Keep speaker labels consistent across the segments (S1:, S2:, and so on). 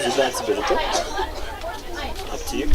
S1: responsibility. Up to you.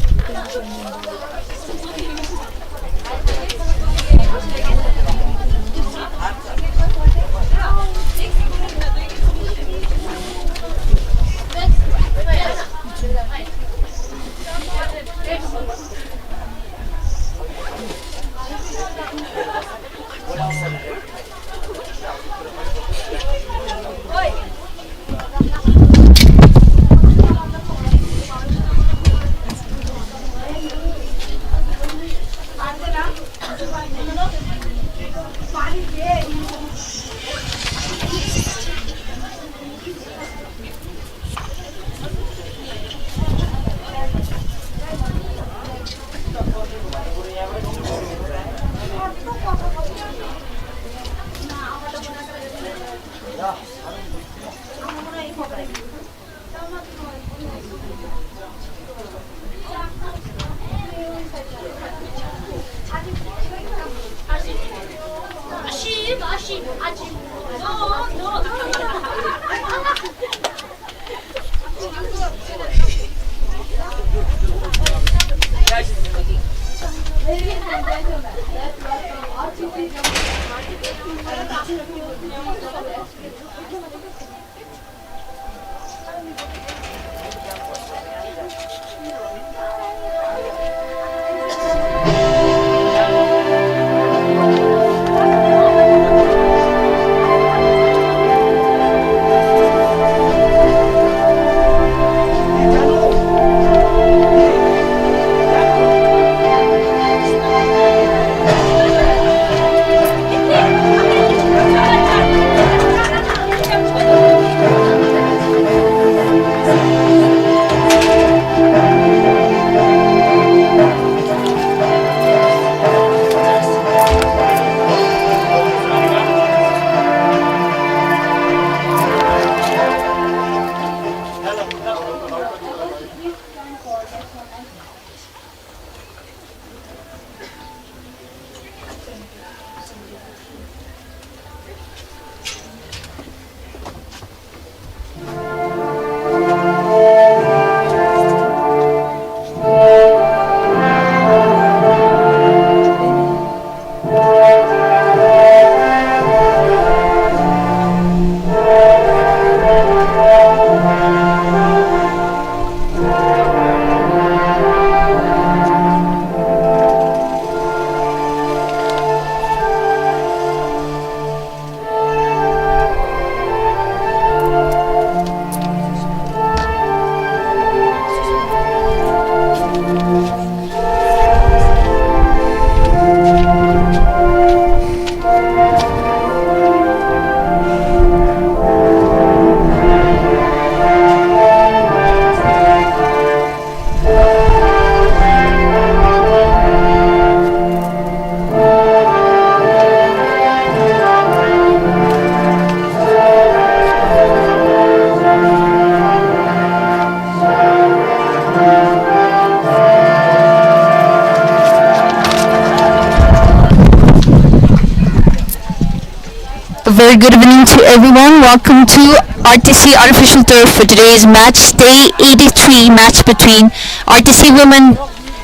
S2: Very good evening to everyone. Welcome to RTC Artificial Turf for today's match day 83 match between RTC Women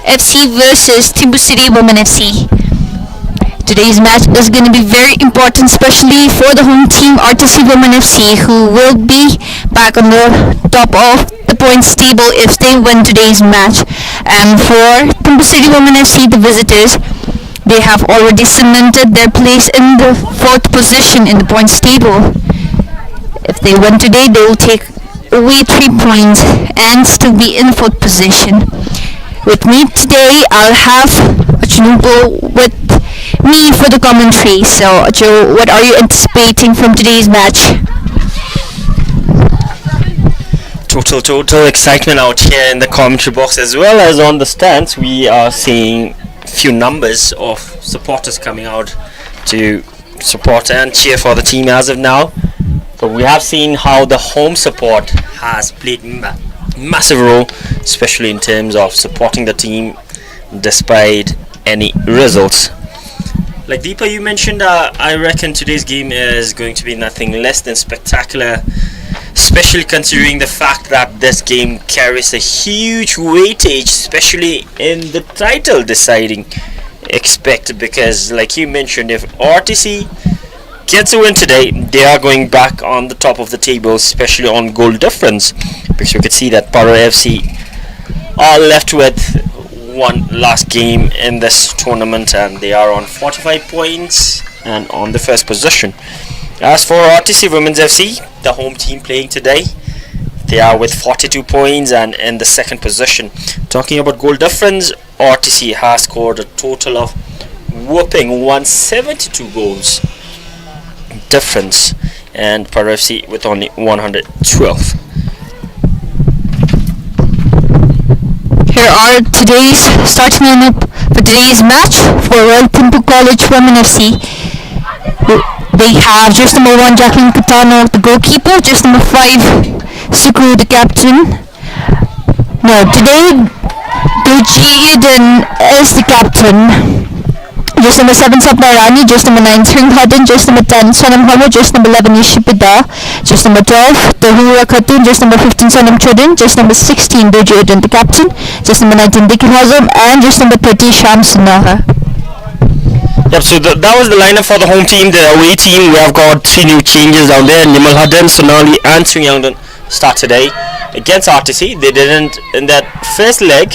S2: FC versus THIMPHU City Women FC. Today's match is going to be very important, especially for the home team RTC Women FC, who will be back on the top of the points table if they win today's match. And for THIMPHU City Women FC, the visitors, they have already cemented their place in the fourth position in the points table. If they win today, they will take away 3 points and still be in fourth position. With me today, I'll have Achunubo with me for the commentary. So, Achu, what are you anticipating from today's match?
S1: Total excitement out here in the commentary box as well as on the stands. We are seeing few numbers of supporters coming out to support and cheer for the team as of now. So we have seen how the home support has played massive role, especially in terms of supporting the team despite any results. Like Deepa, you mentioned, I reckon today's game is going to be nothing less than spectacular, especially considering the fact that this game carries a huge weightage, especially in the title deciding aspect, because like you mentioned, if RTC gets a win today, they are going back on the top of the table, especially on goal difference, because we could see that Paro FC are left with one last game in this tournament and they are on 45 points and on the first position. As for RTC Women's FC, the home team playing today, they are with 42 points and in the second position. Talking about goal difference, RTC has scored a total of whopping 172 goals difference, and Paro FC with only 112.
S2: Here are today's starting lineup for today's match for Royal THIMPHU College Women FC. They have just number 1 Jacqueline Catano, the goalkeeper, just number 5 Suku, the captain. No, today Doji Eden is the captain. Just number 7 Sapna Rani, just number 9 Sring Hudden, just number 10 Sonam Hama, just number 11 Yishipida, just number 12 Tahura Khatun, just number 15 Sonam Chodin, just number 16 Doji Eden, the captain, just number 19 Dikir Hazam, and just number 30 Sham Sunaha.
S1: Yep, so that was the lineup for the home team. The away team, we have got 3 new changes down there. Nimal Hudden, Sonali and Swing Yangdan start today against RTC. They didn't in that first leg.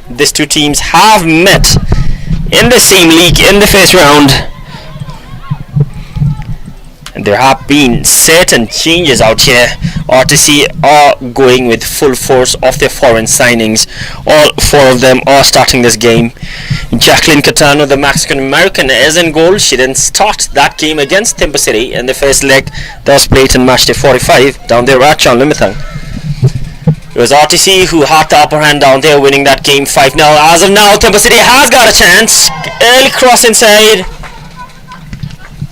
S1: These two teams have met in the same league in the first round, and there have been certain changes out here. RTC are going with full force of their foreign signings. All 4 of them are starting this game. Jacqueline Catano, the Mexican American, is in goal. She didn't start that game against THIMPHU City in the first leg that was played in match day 45 down there at Chanlimitang. It was RTC who had the upper hand down there, winning that game 5-0. As of now, THIMPHU City has got a chance. Early cross inside.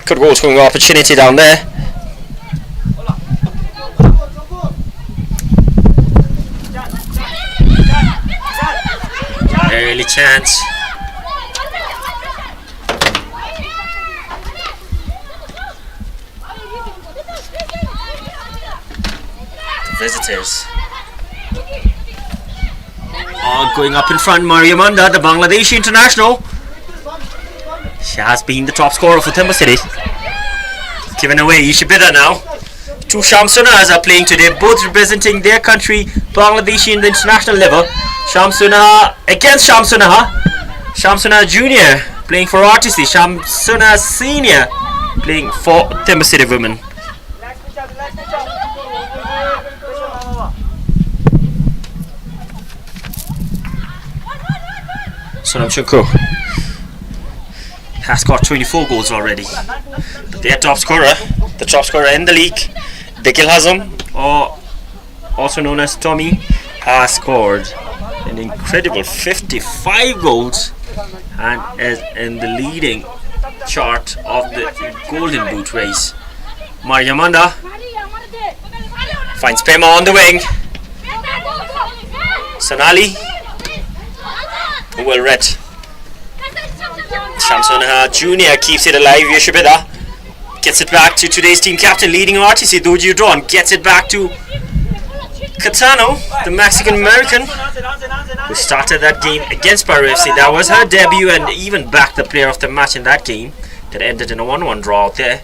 S1: Good goal scoring opportunity down there. Early chance. The visitors are going up in front. Mariamanda, the Bangladeshi international. She has been the top scorer for THIMPHU City. Given away, Yishibida now. 2 Shamsunas are playing today, both representing their country, Bangladeshi, in the international level. Shamsuna against Shamsuna. Shamsuna Junior playing for RTC. Shamsuna Senior playing for THIMPHU City Women. Sonam Chunko has got 24 goals already. But their top scorer, the top scorer in the league, Dikil Hazam, or also known as Tommy, has scored an incredible 55 goals and is in the leading chart of the Golden Boot race. Mariamanda finds Pema on the wing. Sonali well read. Shamsuna Junior keeps it alive. Yeshibida gets it back to today's team captain, leading RTC. Doji Udon gets it back to Catano, the Mexican American, who started that game against Paro FC. That was her debut and even backed the player of the match in that game that ended in a 1-1 draw out there.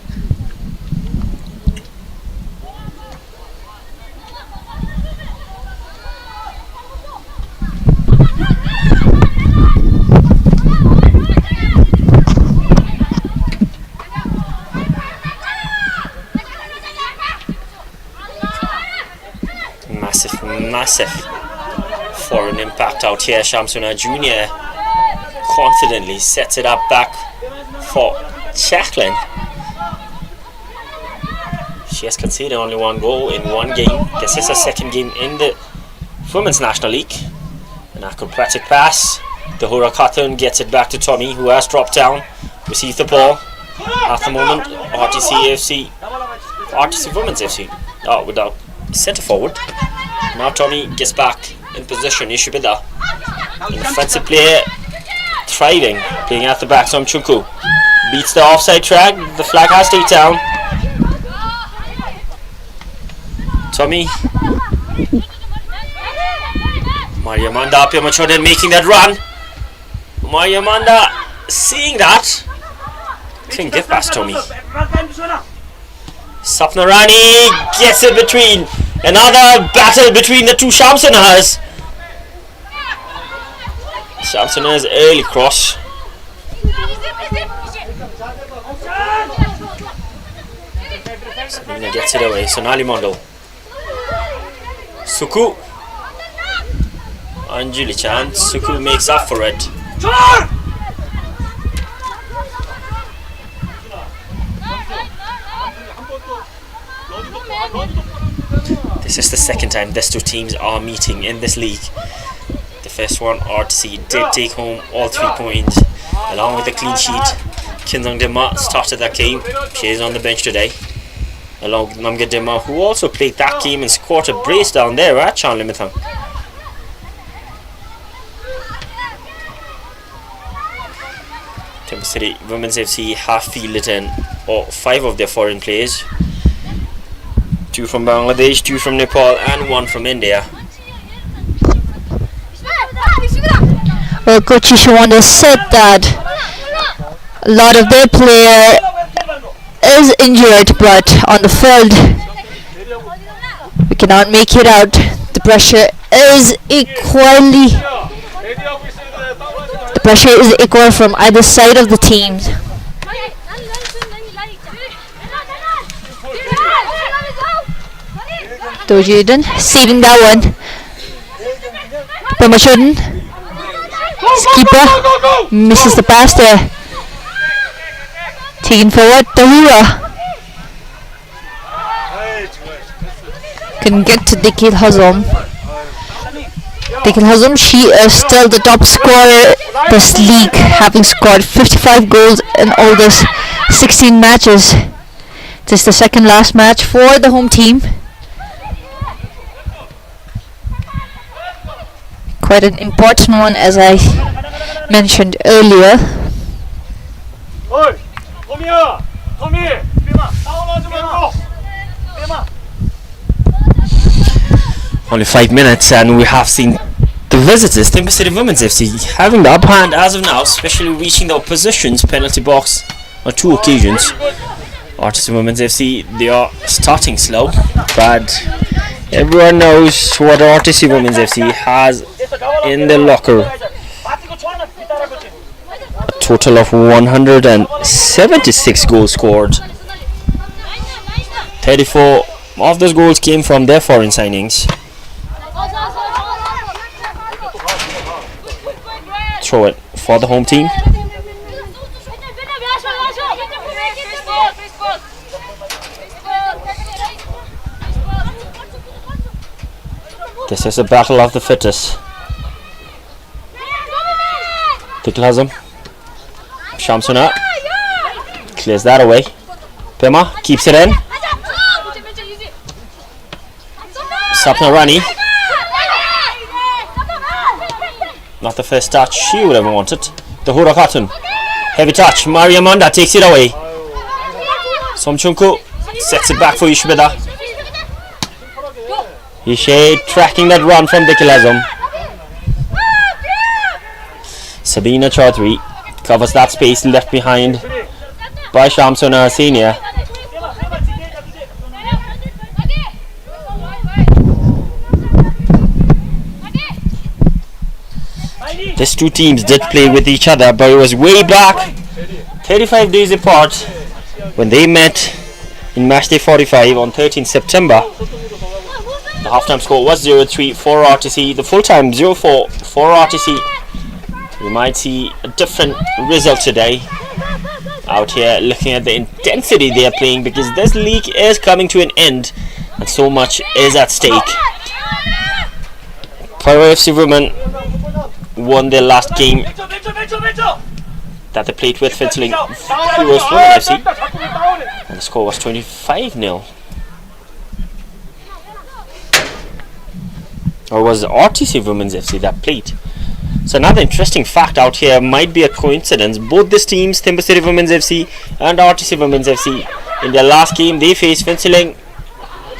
S1: Massive foreign impact out here. Shamsuna Junior confidently sets it up back for Jacqueline. She has conceded only 1 goal in 1 game. This is her second game in the Women's National League. An acrobatic pass. The Hura Khatun gets it back to Tommy, who has dropped down, receives the ball. At the moment, RTC Women's FC without centre forward. Now Tommy gets back in position. Ishibida, an offensive player, thriving, playing at the back. Som Chunku beats the offside track. The flag has stayed down. Tommy Mariamanda Pemachoden making that run. Mariamanda seeing that. Couldn't get past Tommy. Sapnarani gets it between. Another battle between the two Shamsunas. Shamsuna's early cross. Sabina gets it away. Sonali Mondo. Suku. Anjali Chan. Suku makes up for it. This is the second time these two teams are meeting in this league. The first one, RTC, did take home all 3 points along with a clean sheet. Kinzang Dima started that game. She is on the bench today, along with Namga Dima, who also played that game and scored a brace down there at Chan Limithang. Temple City Women's FC have fielded in 5 of their foreign players. 2 from Bangladesh, 2 from Nepal and 1 from India.
S2: Well, Coach Ishwanda said that a lot of their player is injured, but on the field we cannot make it out. The pressure is equal from either side of the teams. Dojuden saving that one. Pemachoden, skipper, misses the pass there. Taken forward, Tahura. Couldn't get to Dikil Hazom. Dikil Hazom, she is still the top scorer this league, having scored 55 goals in all these 16 matches. This is the second last match for the home team. Quite an important one, as I mentioned earlier.
S1: Only 5 minutes and we have seen the visitors, Temple City Women's FC, having the upper hand as of now, especially reaching the opposition's penalty box on 2 occasions. RTC Women's FC, they are starting slow, but everyone knows what RTC Women's FC has in the locker. A total of 176 goals scored. 34 of those goals came from their foreign signings. Throw it for the home team. This is a battle of the fittest. Tiklazam. Shamsuna clears that away. Pema keeps it in. Sapna Rani. Not the first touch she would have wanted. The Hura Khatun. Heavy touch. Mariamanda takes it away. Somchunku sets it back for Ishbeda. Ishe tracking that run from Dikilazam. Sabina Chaudhary covers that space left behind by Shamsuna Senior. These two teams did play with each other, but it was way back 35 days apart when they met in matchday 45 on 13 September. The halftime score was 0-3 for RTC, the full-time 0-4 for RTC. We might see a different result today out here, looking at the intensity they are playing, because this league is coming to an end and so much is at stake. WFC women won their last game that they played with Finchling Heroes Women FC, and the score was 25-0. Or was it RTC Women's FC that played? So another interesting fact out here, might be a coincidence. Both these teams, Temple City Women's FC and RTC Women's FC, in their last game they faced Finchling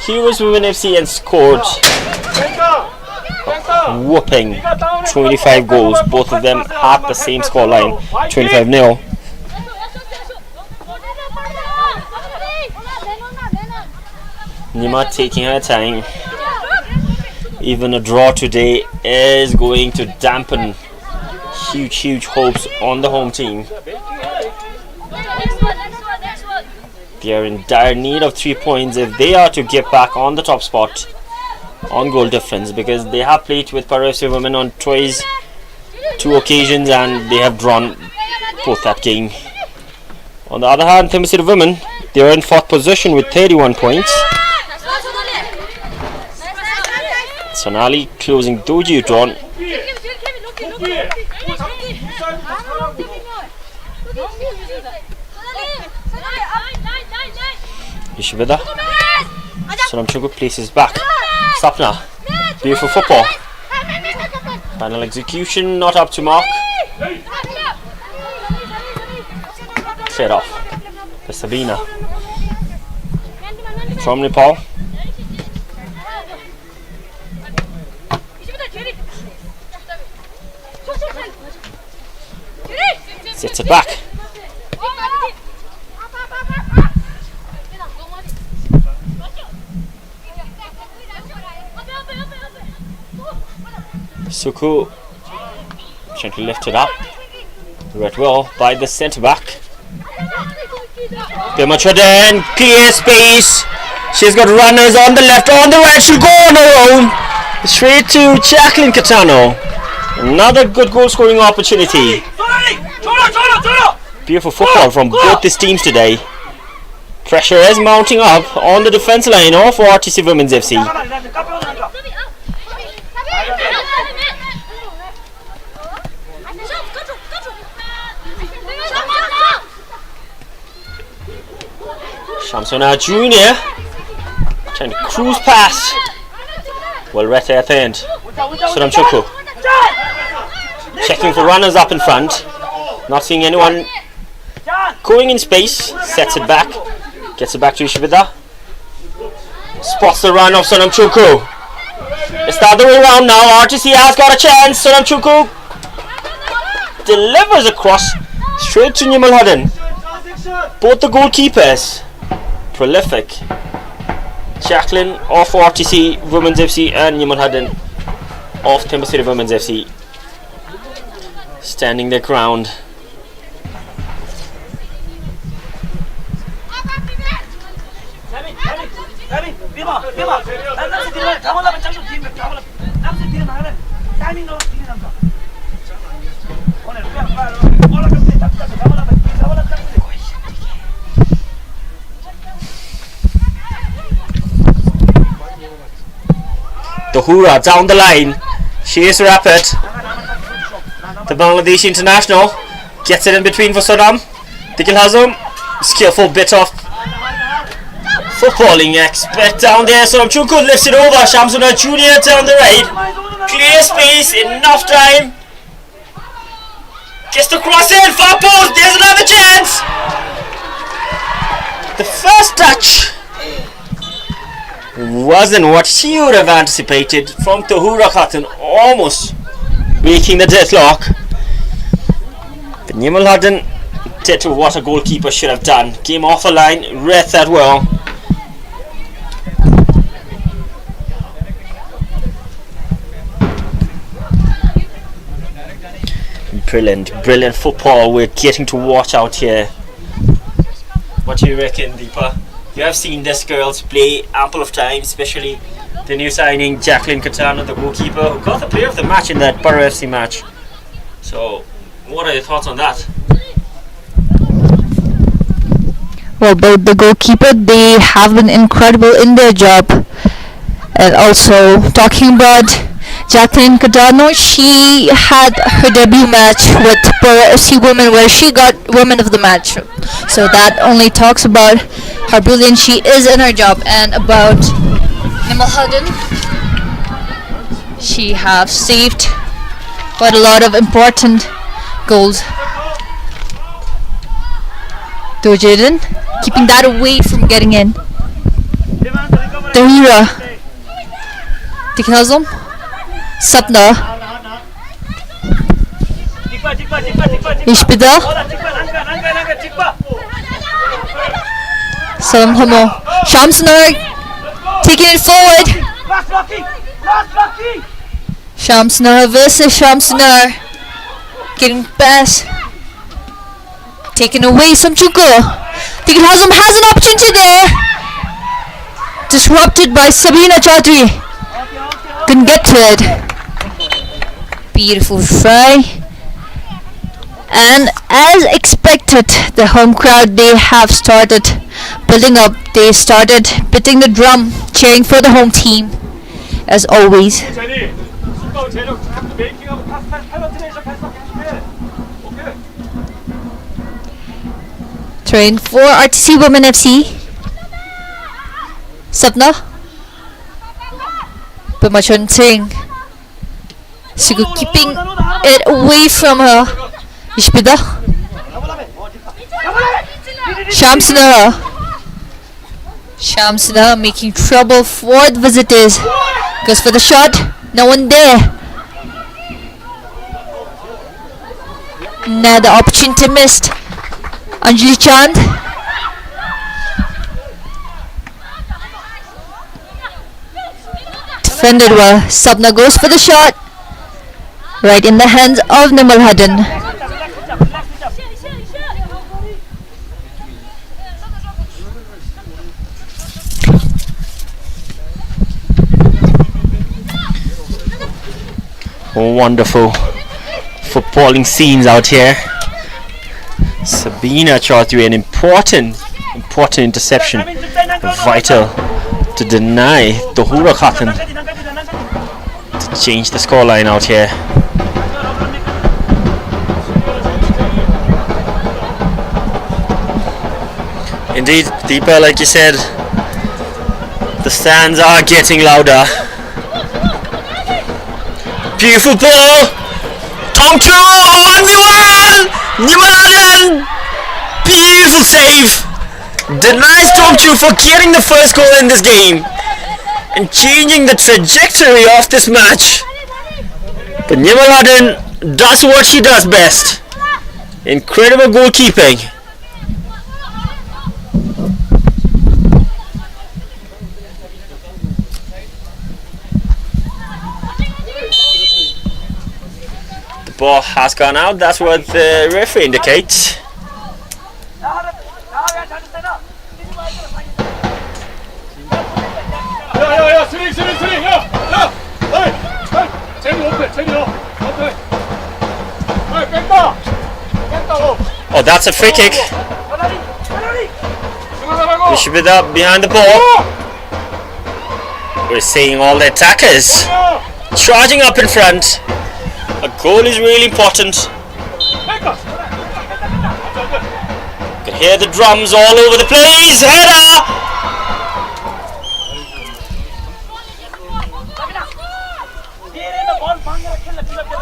S1: Heroes Women FC and scored whooping 25 goals, both of them at the same scoreline, 25-0. Nima taking her time. Even a draw today is going to dampen huge hopes on the home team. They are in dire need of 3 points if they are to get back on the top spot on goal difference, because they have played with WFC women on two occasions and they have drawn both that game. On the other hand, THIMPHU City women, they are in 4th position with 31 points. Sonali closing doji drawn. Ishvida. Sonamchungu places back. Sapna. Beautiful football. Final execution not up to mark. Cleared off for Sabina. From Nepal. Sets it back. Suku gently lifted up. Read well by the centre back. Pemachadin, clear space. She's got runners on the left, on the right. She'll go on her own. Straight to Jacqueline Catano. Another good goal scoring opportunity. Beautiful football from both these teams today. Pressure is mounting up on the defence line of RTC Women's FC. Shamsona Junior trying to cruise past. Well read at the end. Sonamchungu checking for runners up in front. Not seeing anyone going in space. Sets it back. Gets it back to Ishvida. Spots the run of Sonamchungu. It's the other way around now. RTC has got a chance. Sonamchungu delivers across straight to Nimalhadan. Both the goalkeepers prolific. Jacqueline of RTC Women's FC and Nimalhadan of THIMPHU City Women's FC standing their ground. Tahura down the line. She is rapid. The Bangladeshi international gets it in between for Sonam. Dikil Hazum, skillful bit of footballing expert down there. Sonamchungu lifts it over. Shamsuna Junior down the right. Clear space, enough time. Gets the cross in, far post. There's another chance. The first touch wasn't what she would have anticipated from Tahura Khatun, almost breaking the deadlock. But Nimalhadan did what a goalkeeper should have done. Came off a line, read that well. Brilliant football we're getting to watch out here. What do you reckon, Deepa? You have seen this girls play ample of time, especially the new signing Jacqueline Catano, the goalkeeper, who got the player of the match in that WFC match. So, what are your thoughts on that?
S2: Well, both the goalkeeper, they have been incredible in their job. And also, talking about Jacqueline Catano, she had her debut match with WFC Women where she got Women of the Match. So that only talks about how brilliant she is in her job. And about Nimalhadan, she have saved quite a lot of important goals. Dojaden keeping that away from getting in. Tahira Tiknazum Sapna. Ishbida. Samhamo. Shamsunar taking it forward. Shamsunar versus Shamsunar. Getting past. Taken away Samchuko. Tigil Hazum has an opportunity there. Disrupted by Sabina Chaudhary. Couldn't get to it. Beautiful try. And as expected, the home crowd, they have started building up. They started beating the drum, cheering for the home team, as always. Train for RTC Women FC. Sapna. Pamachon Singh. Sigu keeping it away from her. Ishbida. Shamsunar. Shamsunar making trouble for the visitors. Goes for the shot. No one there. Now the opportunity missed. Anjali Chand. Defended well. Sapna goes for the shot. Right in the hands of Nimal Hadan.
S1: Wonderful footballing scenes out here. Sabina Chaudhary, an important interception, vital to deny Tohura Khatun to change the scoreline out here. Indeed, Deepa, like you said, the stands are getting louder. Beautiful ball! THIMPHU on the 1! Nimaladen! Beautiful save! Denies THIMPHU for getting the first goal in this game and changing the trajectory of this match. But Nimaladen does what she does best. Incredible goalkeeping. Ball has gone out, that's what the referee indicates. Oh, that's a free kick. We should be up behind the ball. We're seeing all the attackers charging up in front. A goal is really important. You can hear the drums all over the place. Header!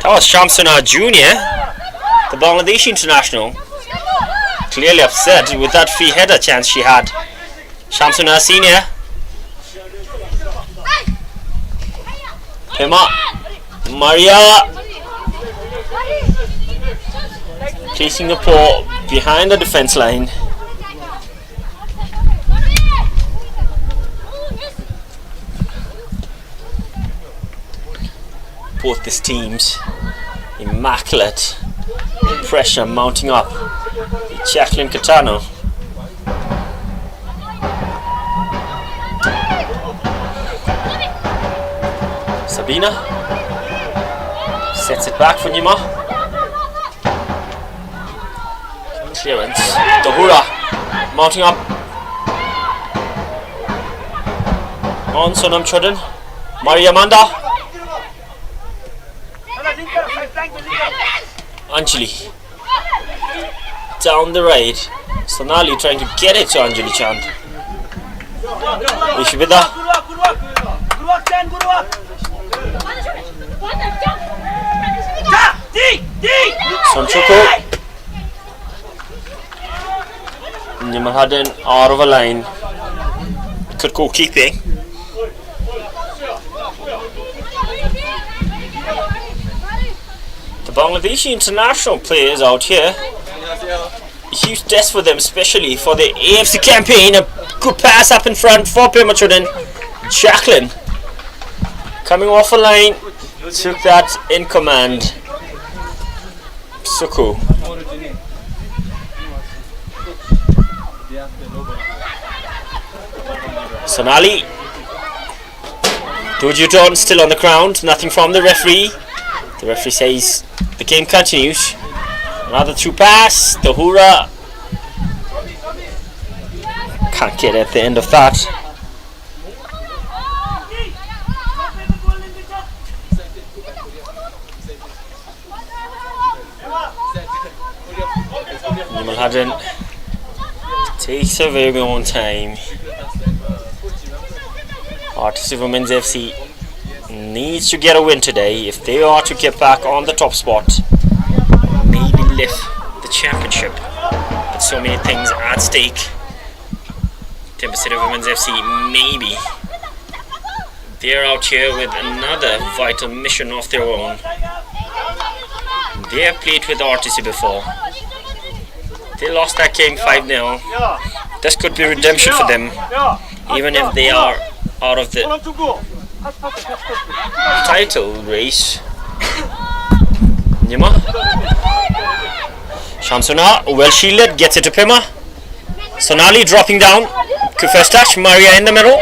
S1: That was Shamsunar Junior, the Bangladeshi international. Clearly upset with that free header chance she had. Shamsunar Senior. Pema. Maria. Placing the ball behind the defense line. Both these teams immaculate pressure mounting up. Jacqueline Catano. Sabina sets it back for Nima. Clearance. Tohura mounting up on Sonam Chodhan. Maria Manda. Anjali down the right. Sonali trying to get it to Anjali Chand. Ishbida. Sonchuko. Nimal Hadan out of a line. Good goalkeeping. Bangladeshi international players out here. Huge test for them, especially for the AFC campaign. A good pass up in front for Pemachudan. Jacqueline coming off a line, took that in command. Suku. Sonali. Dujuton still on the ground, nothing from the referee. The referee says the game continues. Another through pass, the Hura can't get at the end of that. Nimal Hadran takes a very long time. RTC Women's FC needs to get a win today if they are to get back on the top spot. Maybe lift the championship. But so many things at stake. Timber City Women's FC, maybe they're out here with another vital mission of their own. They have played with RTC before. They lost that game 5-0. This could be redemption for them, even if they are out of the title race. Nima Shamsuna, well shielded, gets it to Pema. Sonali dropping down. Good first touch. Maria in the middle.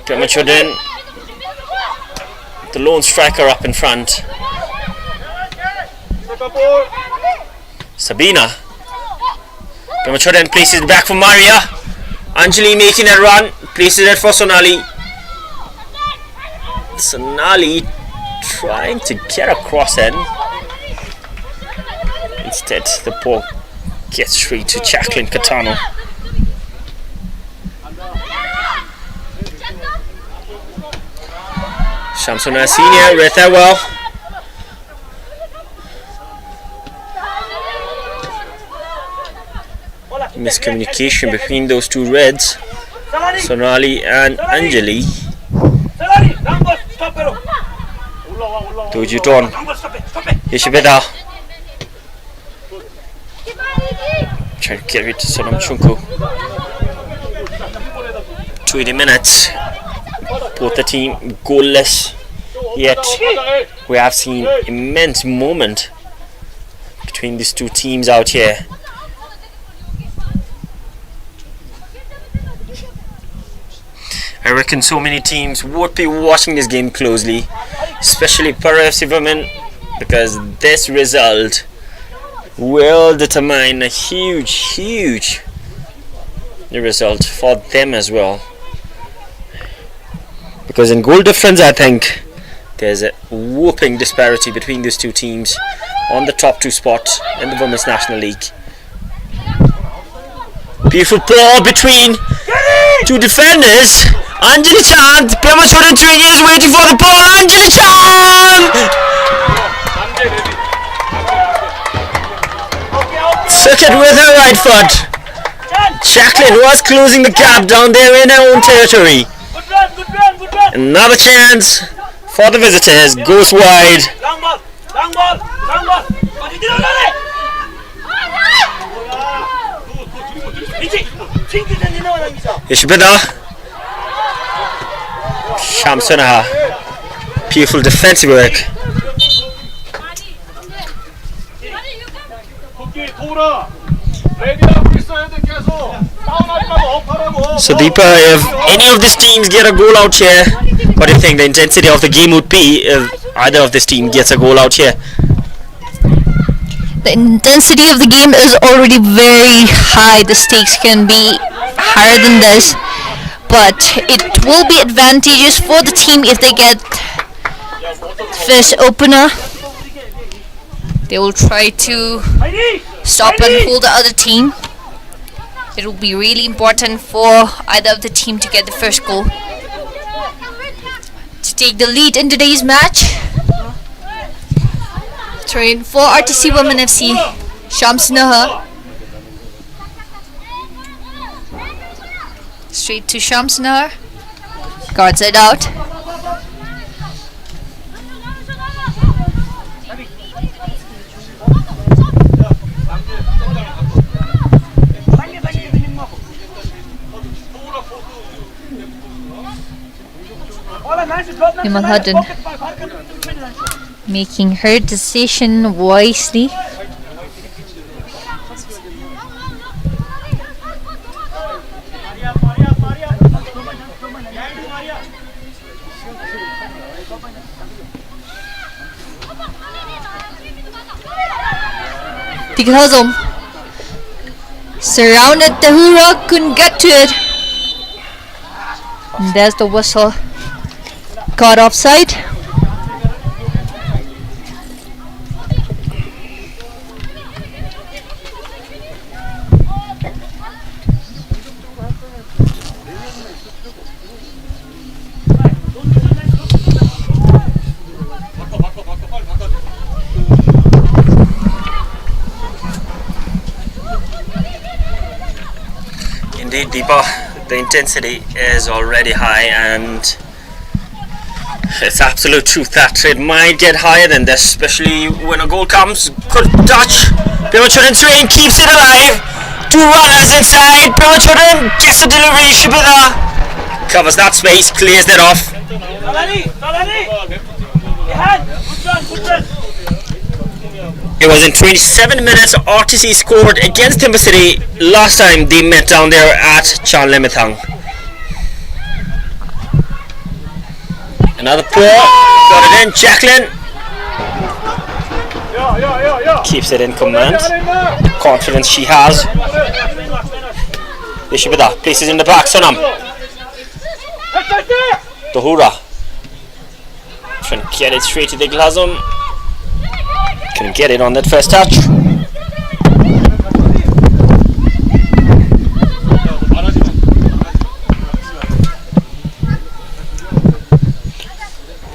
S1: Pema Chodin, the lone striker up in front. Sabina. Pema Chodin places it back for Maria. Anjali making a run, places it for Sonali. Sonali trying to get across it. Instead, the ball gets straight to Jacqueline Catano. Shamsuna Senior read that well. Miscommunication between those two reds, Sonali and Anjali. Dujuton, Ishibeda, trying to get rid to Sonam Chunku. 20 minutes, both the team goalless, yet we have seen immense movement between these two teams out here. I reckon so many teams would be watching this game closely, especially Para FC Women, because this result will determine a huge result for them as well. Because in goal difference, I think there's a whooping disparity between these two teams on the top two spots in the Women's National League. Beautiful ball between two defenders. Anjali Chand, Pema Chodin is waiting for the ball. Anjali Chand took it with her right foot. Jacqueline was closing the gap down there in her own territory. Another chance for the visitors, goes wide. Ishbida, Shamsuna, beautiful defensive work. So Deepa, if any of these teams get a goal out here, what do you think the intensity of the game would be if either of this team gets a goal out here?
S2: The intensity of the game is already very high. The stakes can be higher than this, but it will be advantageous for the team if they get first opener. They will try to stop and hold the other team. It will be really important for either of the team to get the first goal to take the lead in today's match. Train for RTC Women FC, Shams Nahar. Straight to Shams Nahar. Guards it out. Nimal Hudden making her decision wisely. Tiglazom surrounded Tahura, couldn't get to it. And there's the whistle. Caught offside.
S1: Indeed, Deepa, the intensity is already high, and it's absolute truth that it might get higher than this, especially when a goal comes. Good touch. Premachuran Train keeps it alive. Two runners inside. Premachuran gets the delivery. Shibida covers that space, clears that off. It was in 27 minutes RTC scored against Timber City last time they met down there at Chanlemithang. Another pour, got it in, Jacqueline keeps it in command, confidence she has. Ishibida places in the back, Sonam. Tohura trying to get it straight to the Glazum. Couldn't get it on that first touch.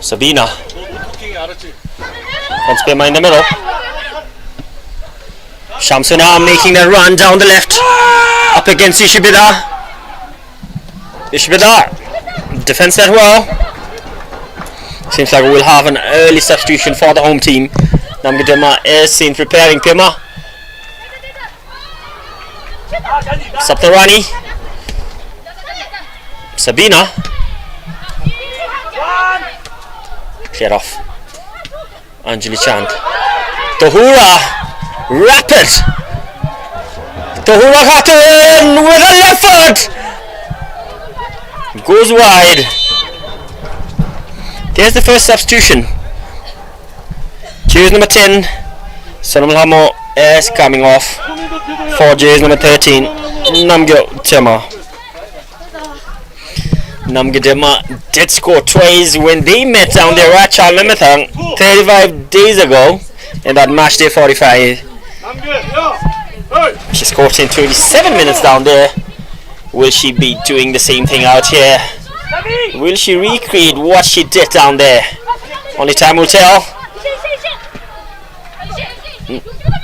S1: Sabina and Spema in the middle. Shamsuna making the run down the left up against Ishibida. Ishibida defends that well. Seems like we'll have an early substitution for the home team. Namgadima is seen preparing Pima. Saptarani. Sabina. Clear off. Anjali Chand. Tohura. Rapid. Tohura Khatun with a left foot. Goes wide. There's the first substitution. Jersey number 10, Sonam Hamo is coming off for jersey number 13, Namgyo Tema. Namgyo did score twice when they met down there at Chanlemithang 35 days ago in that match day 45. She scored in 27 minutes down there. Will she be doing the same thing out here? Will she recreate what she did down there? Only time will tell.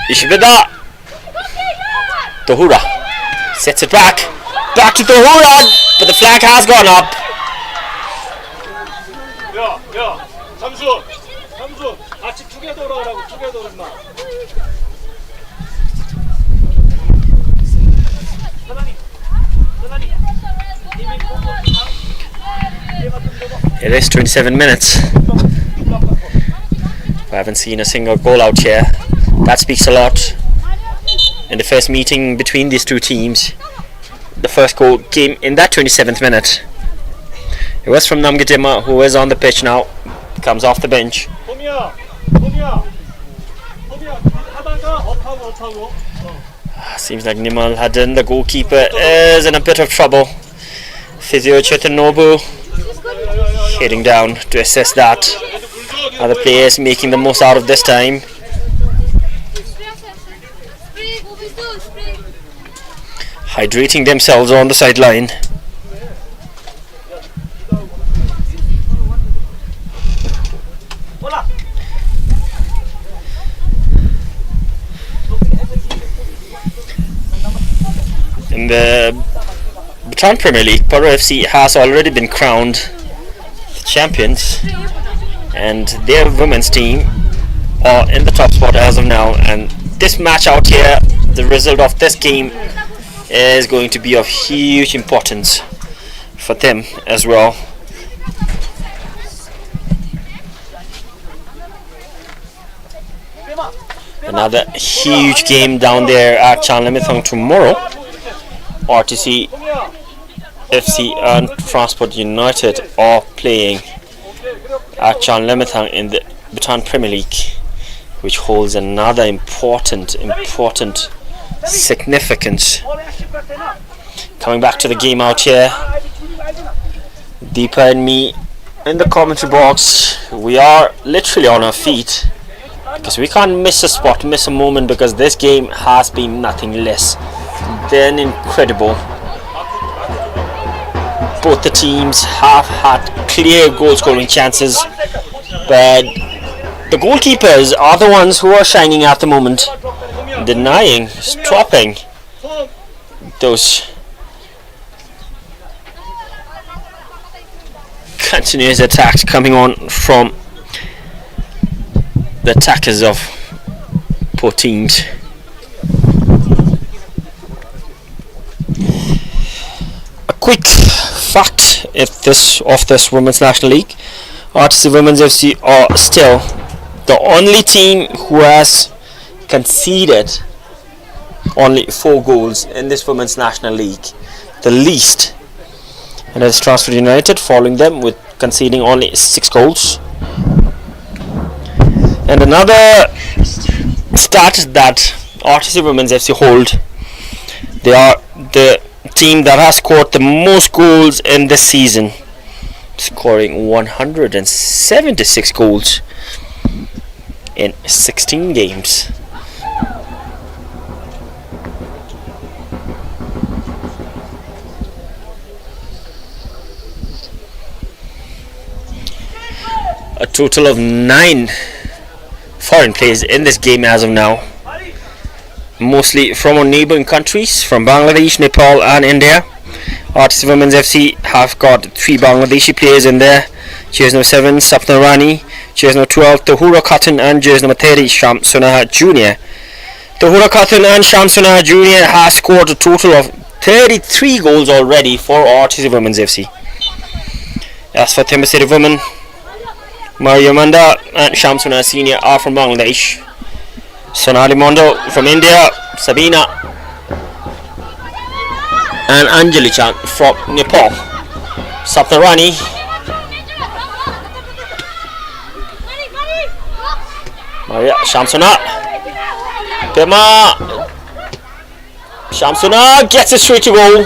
S1: Ishibida. Tohura sets it back to Tohura, but the flag has gone up. It is 27 minutes. I haven't seen a single goal out here. That speaks a lot. In the first meeting between these two teams, the first goal came in that 27th minute. It was from Namgadima, who is on the pitch now. Comes off the bench. Seems like Nimal Hadan, the goalkeeper, is in a bit of trouble. Physio Chetanobu heading down to assess that. Other players making the most out of this time. Hydrating themselves on the sideline. In the Bhutan Premier League, WFC has already been crowned champions, and their women's team are in the top spot as of now. And this match out here, the result of this game is going to be of huge importance for them as well. Another huge game down there at Chanlamithang tomorrow. RTC FC and Transport United are playing at Chanlamithang in the Bhutan Premier League, which holds another important significance. Coming back to the game out here, Deepa and me in the commentary box, we are literally on our feet because we can't miss a spot, miss a moment, because this game has been nothing less than incredible. Both the teams have had clear goal scoring chances, but the goalkeepers are the ones who are shining at the moment, denying, stopping those continuous attacks coming on from the attackers of both teams. A quick fact of this Women's National League: RTC Women's FC are still the only team who has conceded only 4 goals in this Women's National League, the least, and it's Transport United following them with conceding only 6 goals. And another stat that RTC Women's FC hold: they are the team that has scored the most goals in this season, scoring 176 goals in 16 games. A total of 9 foreign players in this game as of now, mostly from our neighbouring countries, from Bangladesh, Nepal and India. RTC Women's FC have got 3 Bangladeshi players in there: jersey number 7 Sapna Rani, jersey number 12 Tahura Khatun, and jersey number 30 Sham Sunaha Jr. Tahura Khatun and Sham Sunaha Jr. has scored a total of 33 goals already for RTC Women's FC. As for THIMPHU City Women, Maria Manda and Shamsuna Senior are from Bangladesh. Sonali Mondo from India, Sabina and Anjali Chand from Nepal. Saptarani, Maria Shamsuna, Pema Shamsuna gets it straight to goal.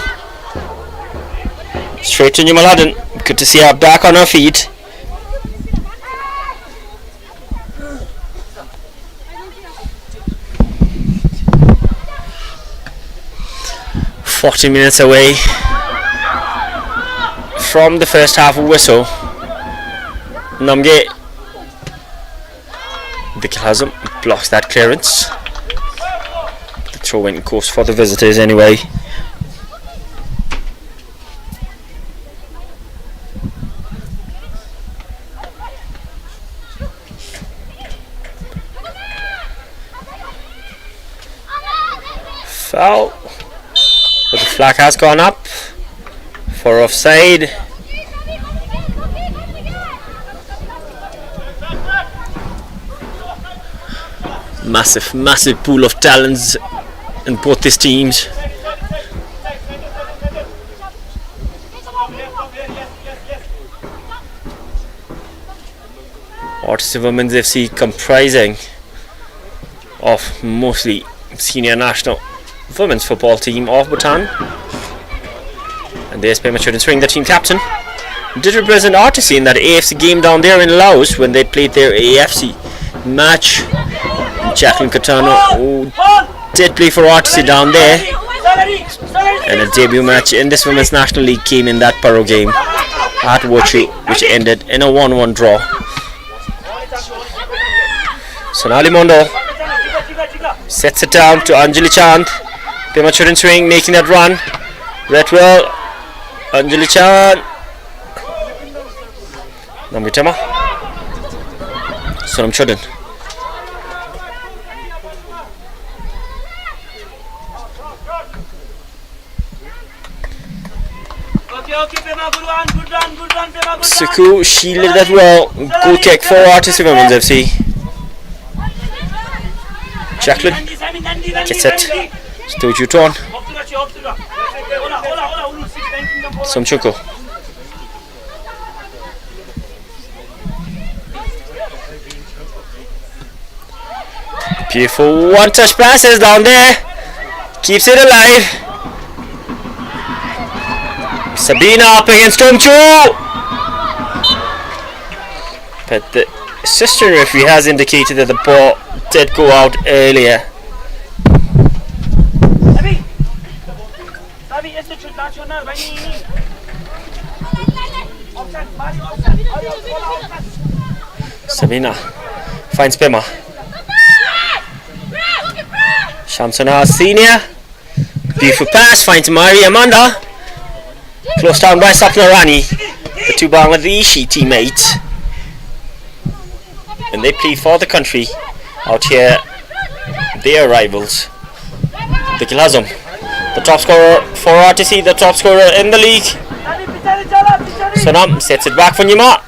S1: Straight to Newmaladin. Good to see her back on her feet. .40 minutes away from the first half whistle. Namge Dikilhazam blocks that clearance. The throw-in course for the visitors anyway. Foul. But the flag has gone up for offside. Massive pool of talents in both these teams. RTC Women's FC comprising of mostly senior national women's football team of Bhutan, and there's Pema Chudin, the team captain, did represent RTC in that AFC game down there in Laos when they played their AFC match. Jacqueline Katano, who did play for RTC down there, and a debut match in this Women's National League came in that Paro game at Wochu, which ended in a 1-1 draw. Sonali Mondo sets it down to Anjali Chand. Pema Chudin swing, making that run. Redwell, Anjali Chand, Namitema, Sonam Chudin. Suku shielded that well. Goal kick for RTC Women's FC. Jacqueline gets it. Stojuton. Somchuko. Beautiful one-touch passes down there. Keeps it alive. Sabina up against Tomchu. But the sister referee has indicated that the ball did go out earlier. Sabina finds Pema. Shamsuna senior. Beautiful pass, finds Maria Amanda. Close down by Sapna Rani. The two Bangladeshi teammates. And they play for the country out here. They are rivals. The Kilazum, the top scorer for RTC, the top scorer in the league. Sonam sets it back for Nyima.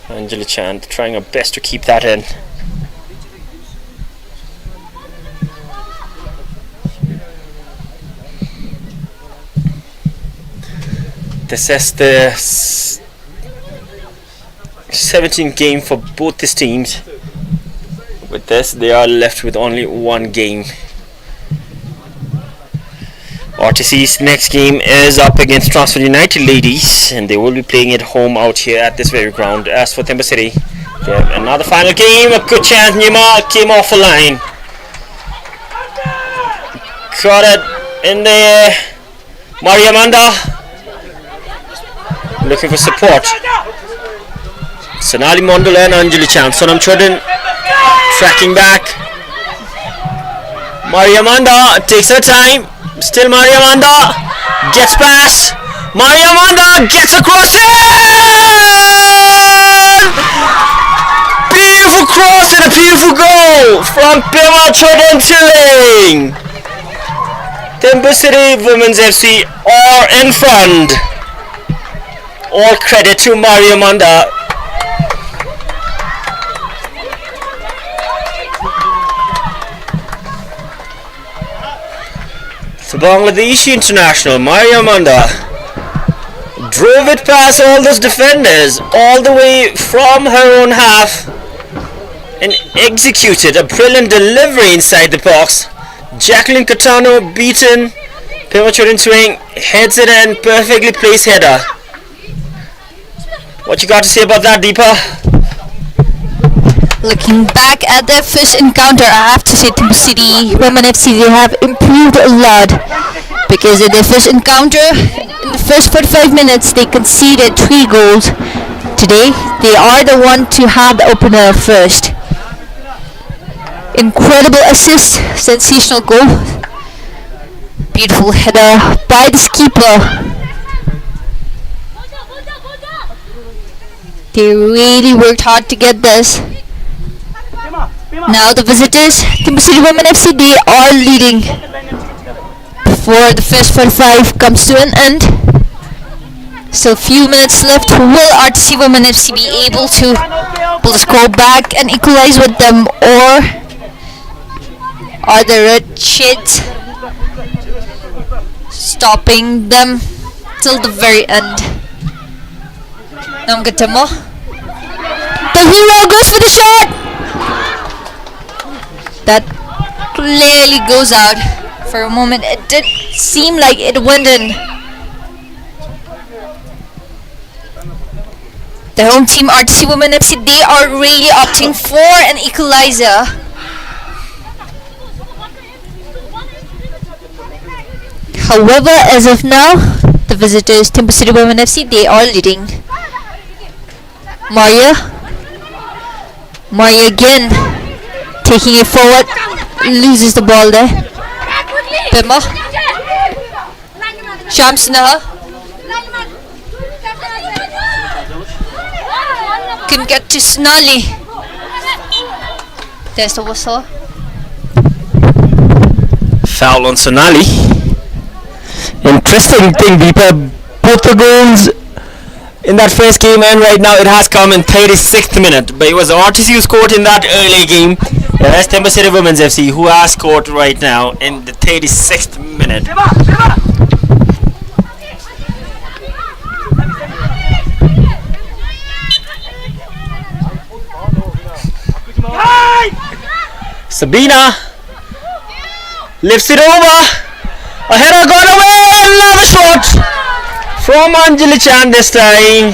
S1: Anjali Chand trying her best to keep that in. This is the 17th game for both these teams. With this, they are left with only one game. RTC's next game is up against Transfer United ladies, and they will be playing at home out here at this very ground. As for THIMPHU City, they have another final game. A good chance. Nyima came off the line. Got it in there. Maria Amanda looking for support. Sonali Mondula and Anjali Chand. Sonam Chodin tracking back. Maria Amanda takes her time. Still Maria Amanda gets past. Maria Amanda gets across it. Beautiful cross and a beautiful goal from Pema Chodin Chilling. THIMPHU City Women's FC are in front. All credit to Maria Amanda. The Bangladeshi international Maria Amanda drove it past all those defenders all the way from her own half and executed a brilliant delivery inside the box. Jacqueline Catano beaten. Pema Chodin swing, heads it in, perfectly placed header. What you got to say about that, Deepa?
S2: Looking back at their first encounter, I have to say THIMPHU City Women FC, they have improved a lot, because in their first encounter, in the first 45 minutes, they conceded 3 goals. Today, they are the one to have the opener first. Incredible assist, sensational goal, beautiful header by the keeper. They really worked hard to get this. Now the visitors, THIMPHU City Women FC, they are leading before the first 45 comes to an end. Still a few minutes left. Will RTC Women FC be able to pull the score back and equalize with them, or are the Red Shades stopping them till the very end? Namgatamo. The hero goes for the shot! That clearly goes out. For a moment it did seem like it went in. The home team RTC Women FC, they are really opting for an equalizer. However, as of now, the visitors THIMPHU City Women FC, they are leading. Maria again, taking it forward, loses the ball there. Pema, Shamsuna couldn't get to Snally. There's the whistle.
S1: Foul on Sonali. Interesting thing, Deepa. Both the goals in that first game, and right now it has come in 36th minute. But it was RTC who scored in that early game. That's Timber City Women's FC who has scored right now in the 36th minute. Sabina lifts it over. A header gone away. Another shot from Anjali Chan this time.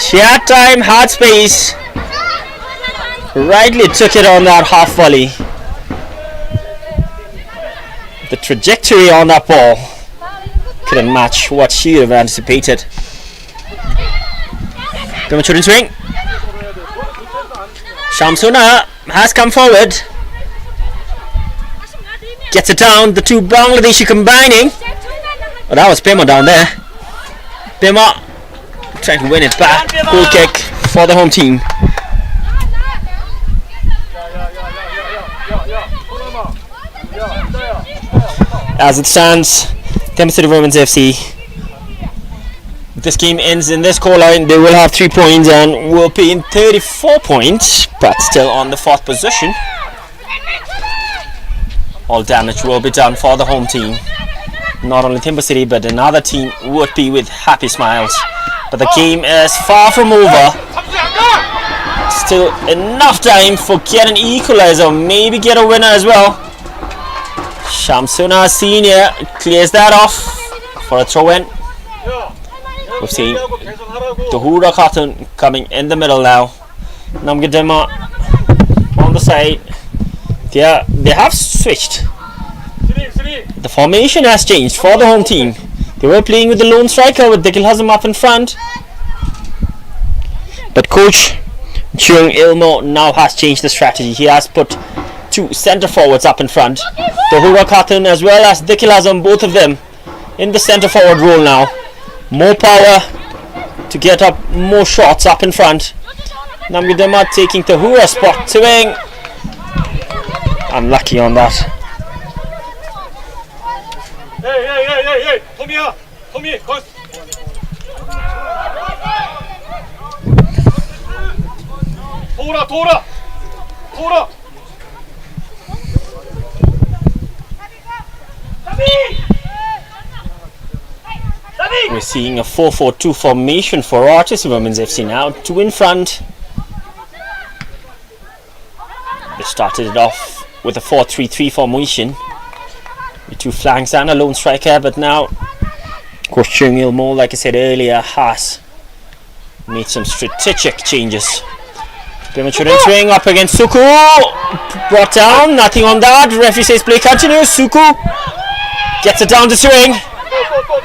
S1: She had time, had space. Rightly took it on that half volley. The trajectory on that ball couldn't match what she would have anticipated. Children's ring. Shamsuna has come forward. Gets it down. The two Bangladeshi combining. Oh, that was Pema down there. Pema trying to win it back. Goal kick for the home team. As it stands, Timber City Women's FC. If this game ends in this scoreline, they will have 3 points and will be in 34 points, but still on the 4th position. All damage will be done for the home team. Not only Timber City, but another team would be with happy smiles. But the game is far from over. Still enough time for get an equalizer, maybe get a winner as well. Shamsuna Senior clears that off for a throw-in. We've seen Tahura Khatun coming in the middle now. Namgadema on the side. Yeah, they have switched. The formation has changed for the home team. They were playing with the lone striker with Dikil Hazam up in front. But coach Chung Ilmo now has changed the strategy. He has put 2 centre forwards up in front. Tahura Khatun as well as Dikil Hazam, both of them in the centre forward role now. More power to get up more shots up in front. Namgadema taking Tahura's spot to wing. Unlucky on that.
S3: Hey, Tommy, Tora.
S1: We're seeing a 4-4-2 formation for RTC Women's FC now. 2 in front. They started it off with a 4-3-3 formation. With 2 flanks and a lone striker, but now Coach Chung Il-mo, like I said earlier, has made some strategic changes. Premature swing up against Suku. Brought down, nothing on that. Referee says play continues. Suku gets it down to swing.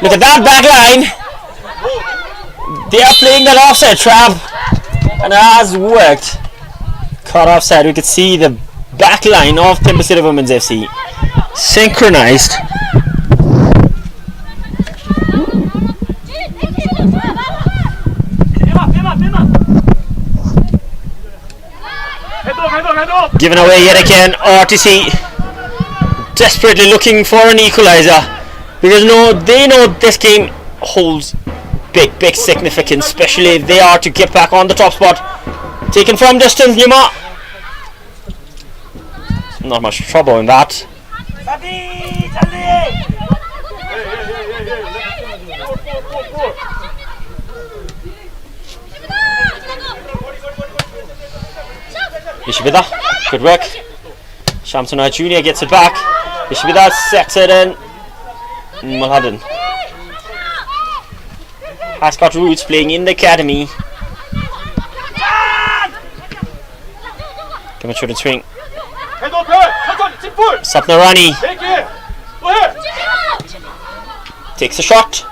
S1: Look at that back line. They are playing that offside trap, and it has worked. Caught offside. We could see the back line of Timber City Women's FC synchronized. Given away yet again. RTC desperately looking for an equalizer, because they know this game holds big significance, especially if they are to get back on the top spot. Taken from distance, Nyuma. Not much trouble in that. Ishibida, good work. Shamsuna Junior gets it back. Ishibida sets it in. Mulhadden has got roots playing in the academy. Come on, children, swing. Sapnarani takes a shot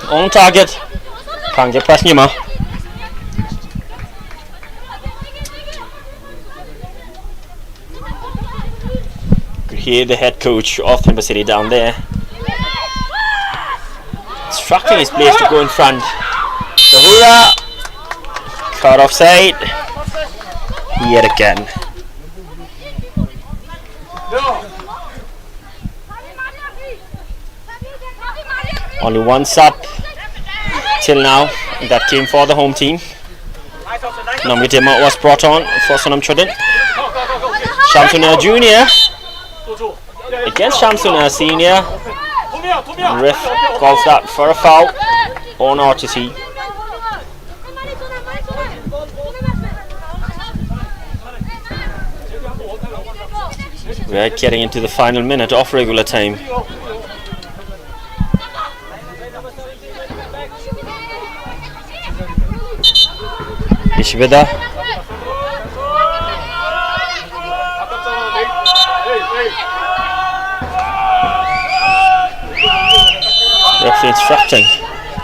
S1: on target. Can't get past Nima. Could hear the head coach of Timber City down there instructing his players to go in front. Tahura caught offside yet again. Only one sub till now that came for the home team. Number 10 was brought on for Sonam Chodin. Shamsuna Junior against Shamsuna Senior. Ref calls that for a foul on RTC. We are getting into the final minute of regular time. Ishvida. Referee instructing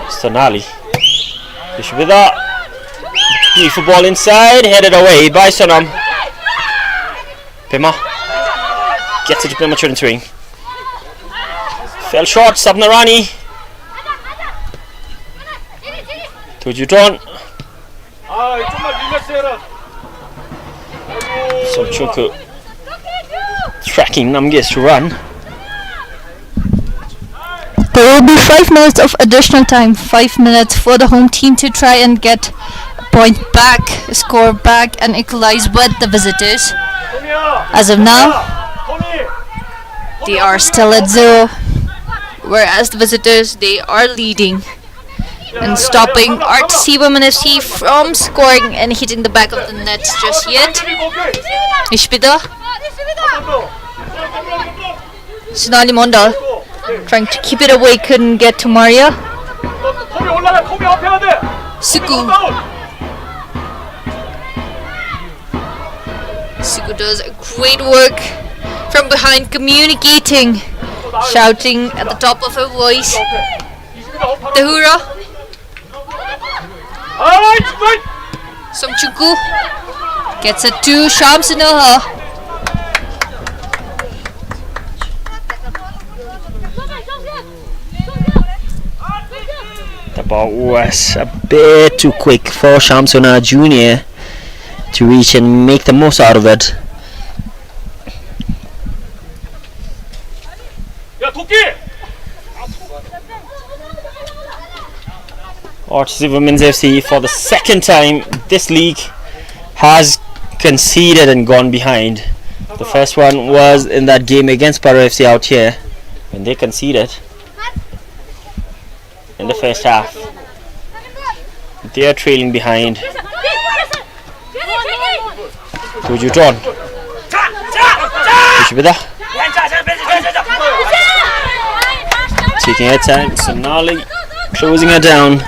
S1: Sonali. Ishvida. Beautiful ball inside, headed away by Sonam. Pima gets it to Pima Children's wing. Fell short, Sabnarani. Tujuton. Somchunku tracking Namges to run.
S2: There will be 5 minutes of additional time. 5 minutes for the home team to try and get a point back, a score back, and equalize with the visitors. As of now, they are still at 0, whereas the visitors, they are leading and stopping RTC Women FC from scoring and hitting the back of the net just yet. Ishpida. Sonali Mondal trying to keep it away, couldn't get to Maria. Suku. Suku does a great work from behind, communicating, shouting at the top of her voice. Tahura. Somchunku gets it to Shamsuna.
S1: The ball was a bit too quick for Shamsuna Junior to reach and make the most out of it. RTC Women's FC for the second time this league has conceded and gone behind. The first one was in that game against Paro FC out here when they conceded in the first half. They are trailing behind. Tujuton. Ishbida. Taking her time. Sonali closing her down.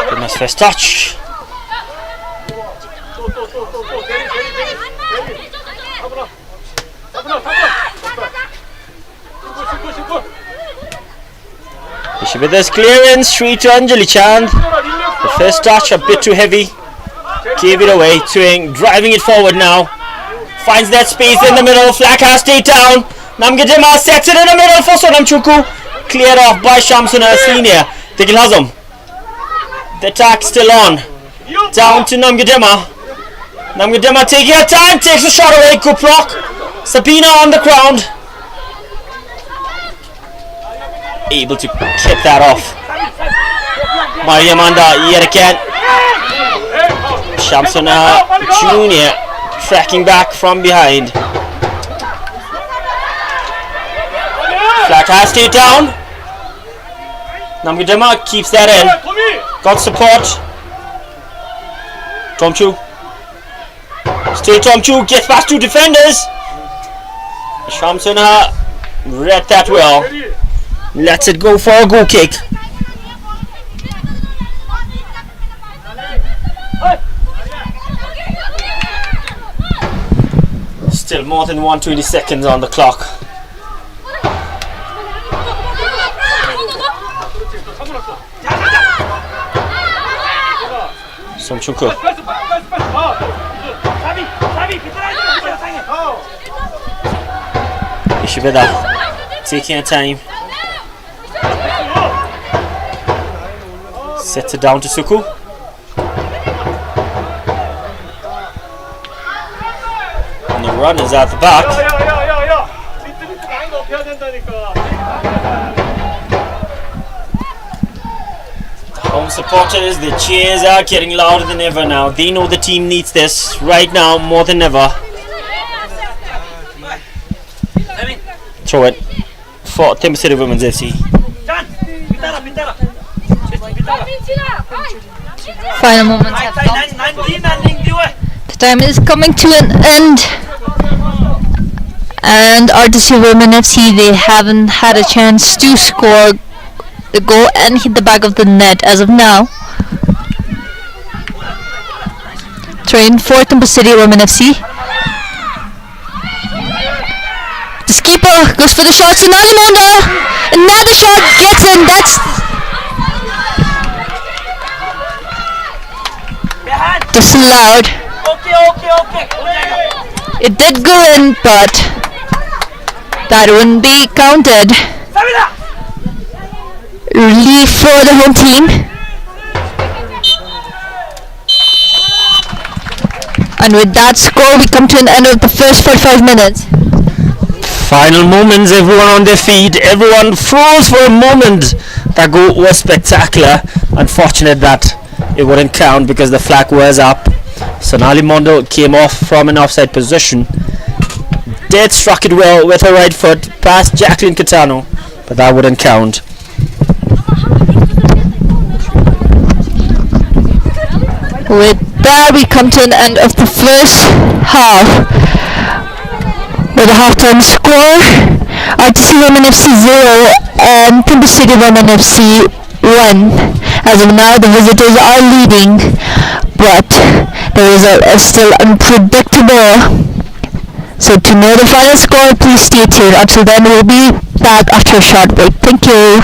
S1: Goodness, first touch. Ishibida's clearance, straight to Anjali Chand. The first touch a bit too heavy. Gave it away, Twing driving it forward now. Finds that space in the middle, flag has stayed down. Namgejima sets it in the middle for Sonam Chuku. Cleared off by Shamsuna Senior. Tikil Hazam. The attack still on. Down to Namgejima. Namgejima taking her time, takes the shot away. Good block. Sabina on the ground. Able to keep that off. Maria Manda yet again. Shamsuna Junior tracking back from behind. Flat has stayed down. Namgejima keeps that in. Got support. Tomchu. Still Tomchu gets past two defenders. Shamsuna read that well. Lets it go for a goal kick. Still more than 120 seconds on the clock. Somchunku. Ishibeda taking her time. Sets it down to Suku. runners at the back.
S3: 야야야야야 비트 많이 높여야 된다니까.
S1: Home supporters, the cheers are getting louder than ever now. They know the team needs this right now more than ever. Throw it for THIMPHU City Women's FC.
S2: Final moments have come. The time is coming to an end. And RTC Women FC, they haven't had a chance to score the goal and hit the back of the net as of now. Train for THIMPHU City Women FC. The skipper goes for the shot. Sonali Monda. Another shot gets in. That's disallowed. It did go in, but that wouldn't be counted. Relief for the home team. And with that score, we come to an end of the first 45 minutes.
S1: Final moments, everyone on their feet, everyone froze for a moment. That goal was spectacular. Unfortunate that it wouldn't count because the flag was up. Sonali Mondo came off from an offside position. Did struck it well with her right foot past Jacqueline Catano, but that wouldn't count.
S2: With that, we come to an end of the first half. With a halftime score, RTC Women FC 0 and THIMPHU City Women FC 1. As of now, the visitors are leading, but the result is still unpredictable. So to know the final score, please stay tuned. Until then, we'll be back after a short break. Thank you.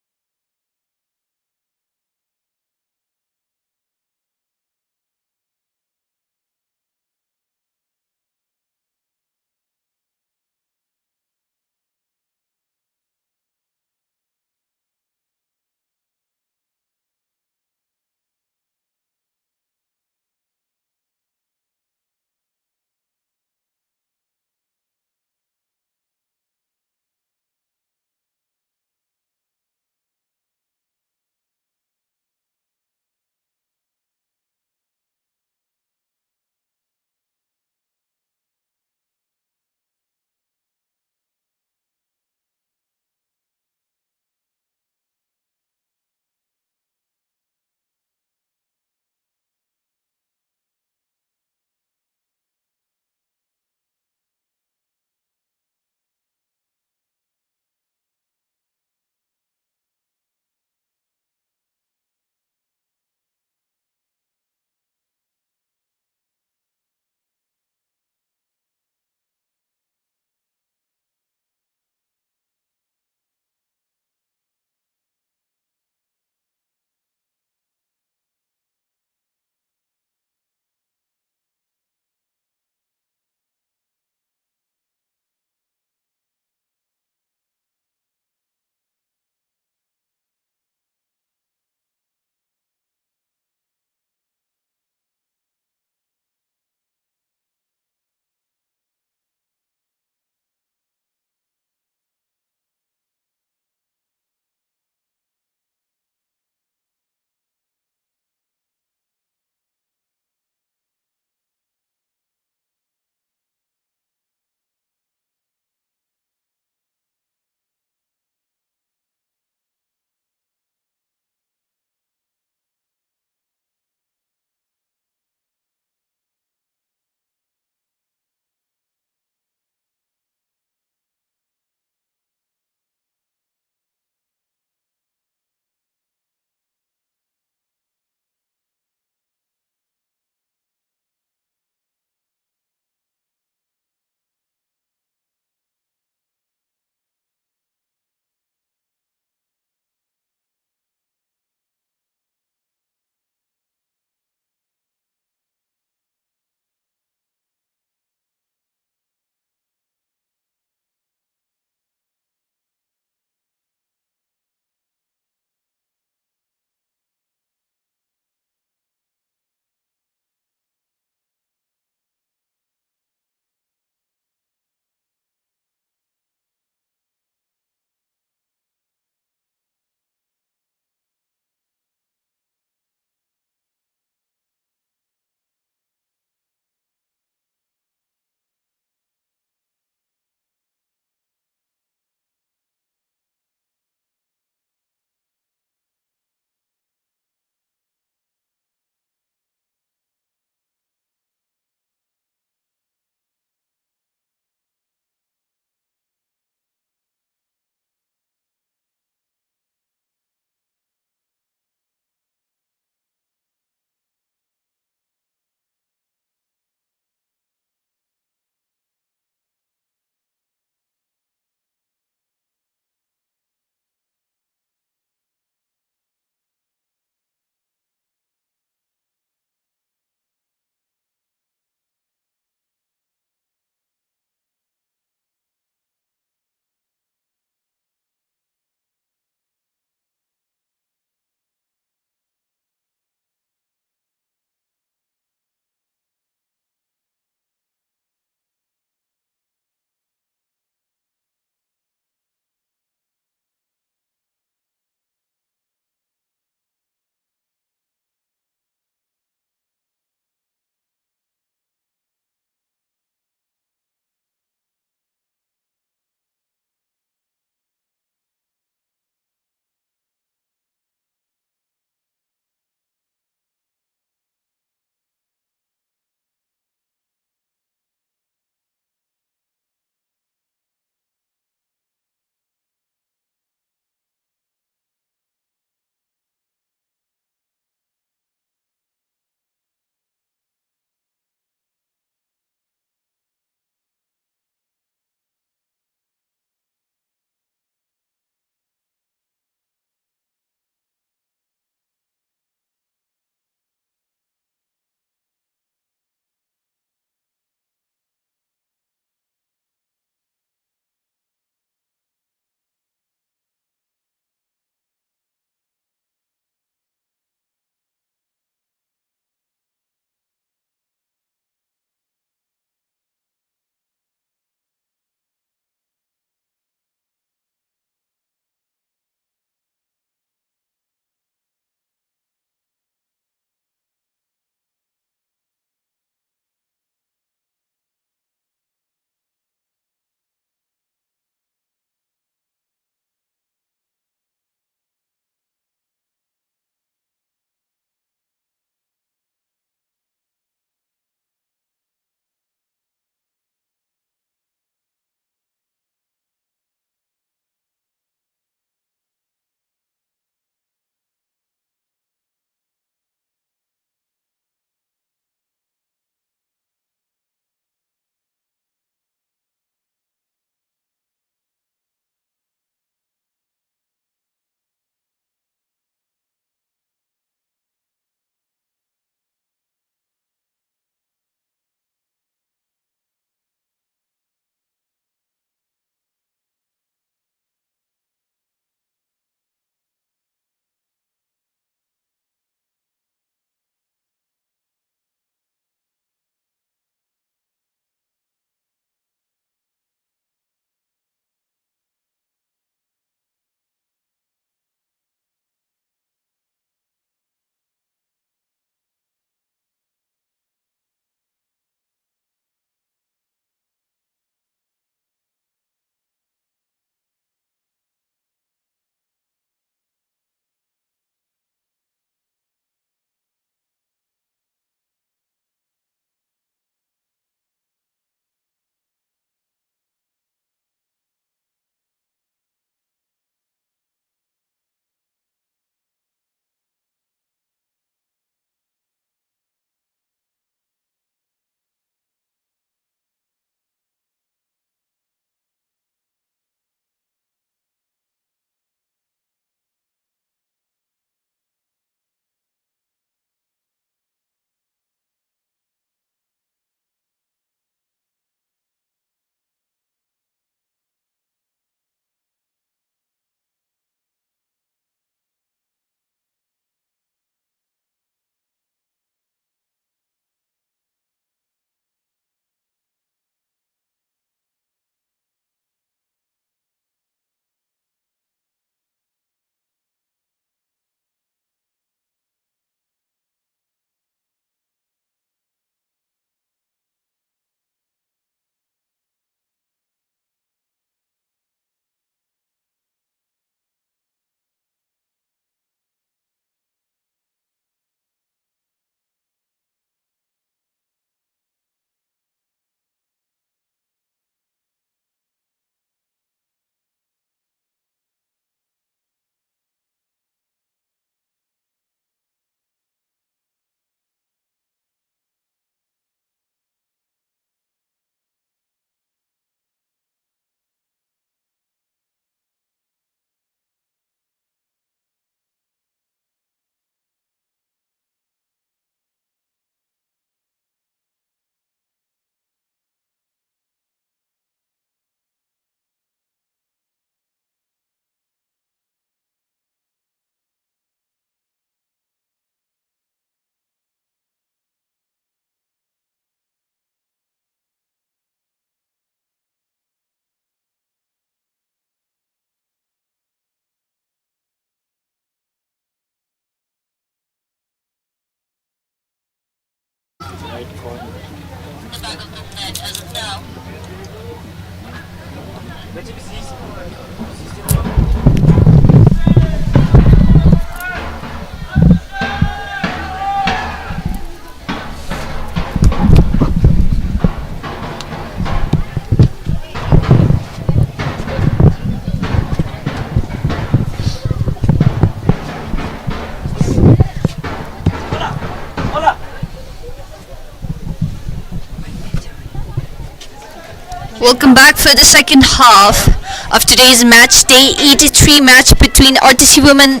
S2: Welcome back for the second half of today's match day 83 match between RTC Women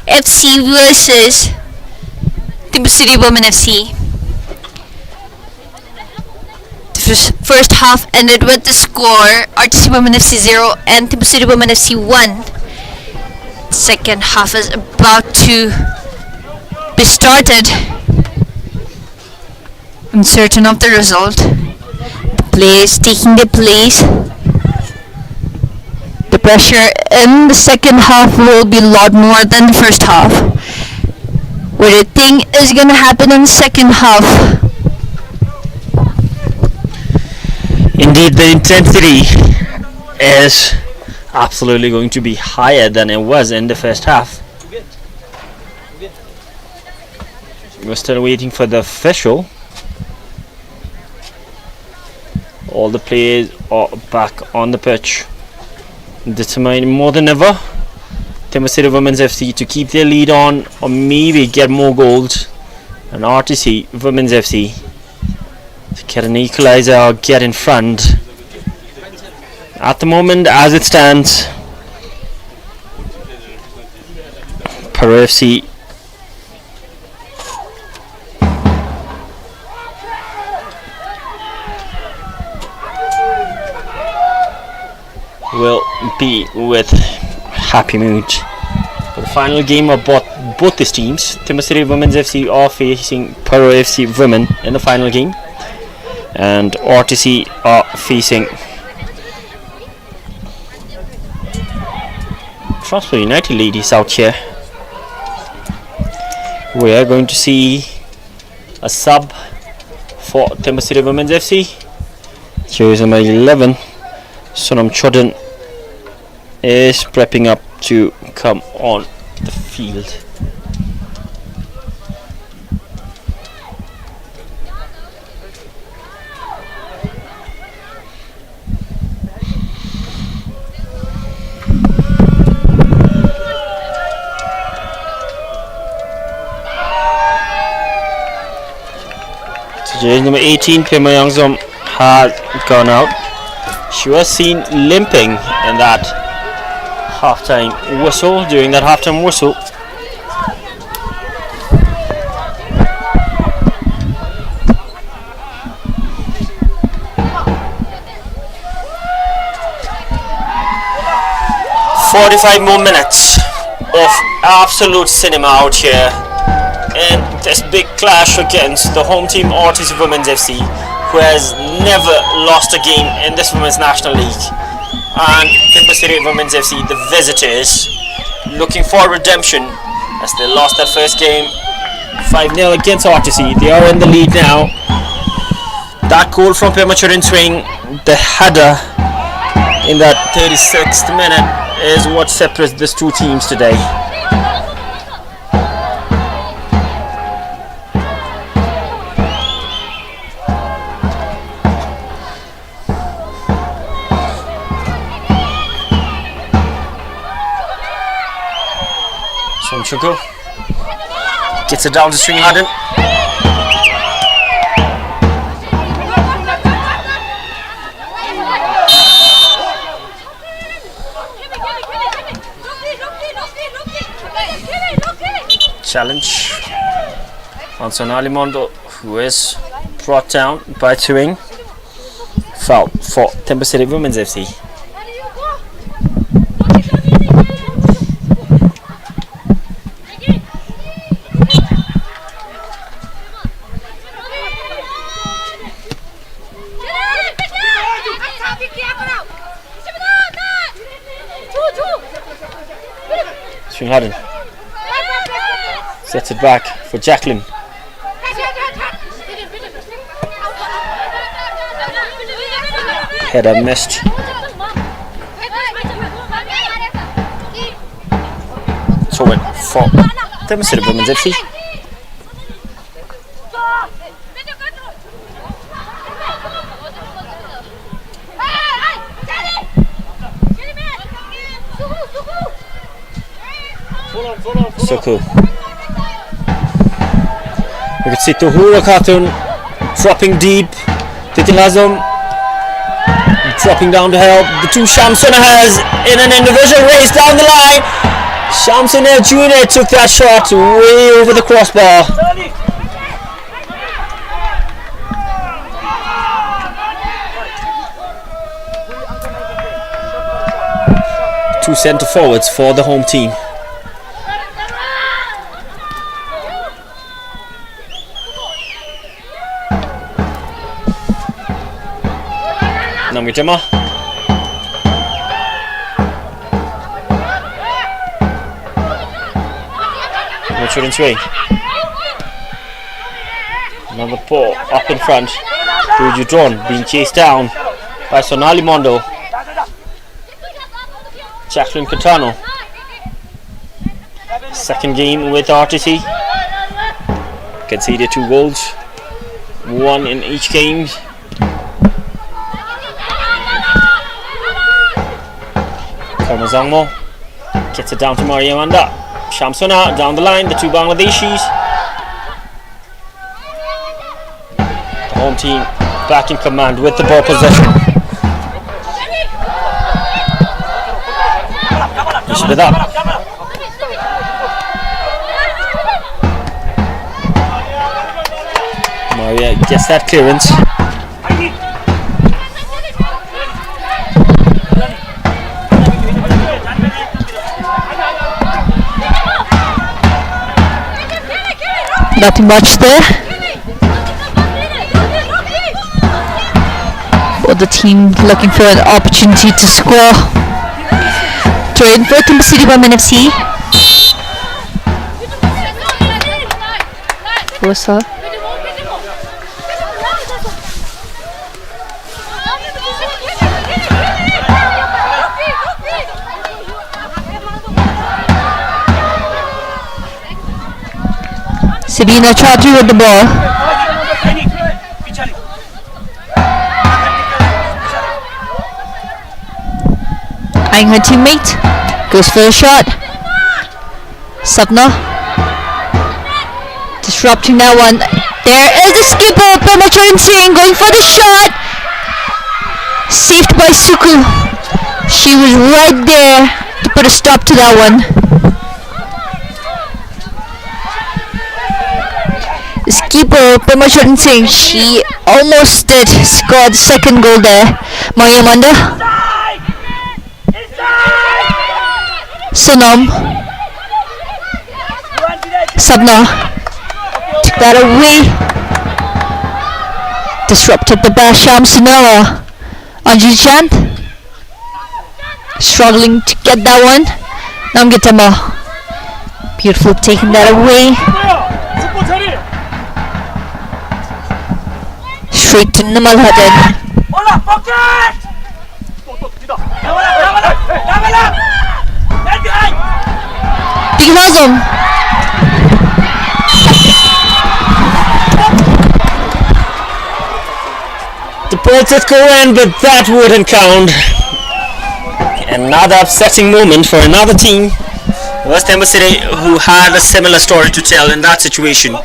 S2: FC versus THIMPHU City Women FC. The first half ended with the score RTC Women FC 0 and THIMPHU City Women FC 1. The second half is about to be started. I'm certain of the result. Players taking the place. The pressure in the second half will be a lot more than the first half. What do you think is going to happen in the second half?
S1: Indeed, the intensity is absolutely going to be higher than it was in the first half. We're still waiting for the official. All the players are back on the pitch, determined more than ever THIMPHU City Women's FC to keep their lead on or maybe get more goals, and RTC Women's FC to get an equalizer or get in front. At the moment, as it stands, Peru FC will be with happy mood. For the final game of both these teams, THIMPHU City Women's FC are facing Peru FC Women in the final game, and RTC are facing Transport United ladies out here. We are going to see a sub for THIMPHU City Women's FC. Here is number 11, Sonam Chodden, is prepping up to come on the field. Jersey number 18, Pema Youngsom, has gone out. She was seen limping in that halftime whistle, during that halftime whistle. "45 more minutes of absolute cinema out here in this big clash against the home team RTC Women's FC, who has never lost a game in this Women's National League, and THIMPHU City Women's FC, the visitors, looking for redemption as they lost their first game 5-0 against RTC. They are in the lead now. That goal from Pemachurin swing, the header in that 36th minute, is what separates these two teams today. Sonchuku gets it down to String Harden. Challenge on Sonali Mondo, who is brought down by Turing. Foul for THIMPHU City Women's FC. String Harden sets it back for Jacqueline. Header missed. So went for THIMPHU City Women's FC. So cool. We can see Tuhura Khatun dropping deep. Titilazum dropping down to help. The two Shamsuna has in an individual race down the line. Shamsuna Jr. took that shot way over the crossbar. Two centre forwards for the home team. Namgitama. Richard Sway. Another ball up in front. Buju Drone being chased down by Sonali Mondo. Jacqueline Catano. Second game with RTC. Conceded 2 goals. 1 in each game. Zangmo gets it down to Mariamanda. Shamsuna down the line, the two Bangladeshis. The home team back in command with the ball possession. Push it up. Maria gets that clearance.
S2: Nothing much there for the team looking for an opportunity to score. Throw in for THIMPHU City Women FC. What's that? Sabina Chaudhary with the ball. Eyeing her teammate. Goes for a shot. Sapna. Disrupting that one. There is the skipper. Pemacharan Singh going for the shot. Saved by Suku. She was right there to put a stop to that one. Keeper Pemacharan Singh, she almost did score the second goal there. Mariamanda. Sonam. Sabna took that away. Disrupted the Basham Sinawa. Anjali Chand struggling to get that one. Namgitama. Beautiful taking that away. Straight to Namalhadan. Tigilazum.
S1: The ball did go in, but that wouldn't count. Another upsetting moment for another team. West THIMPHU City, who had a similar story to tell in that situation.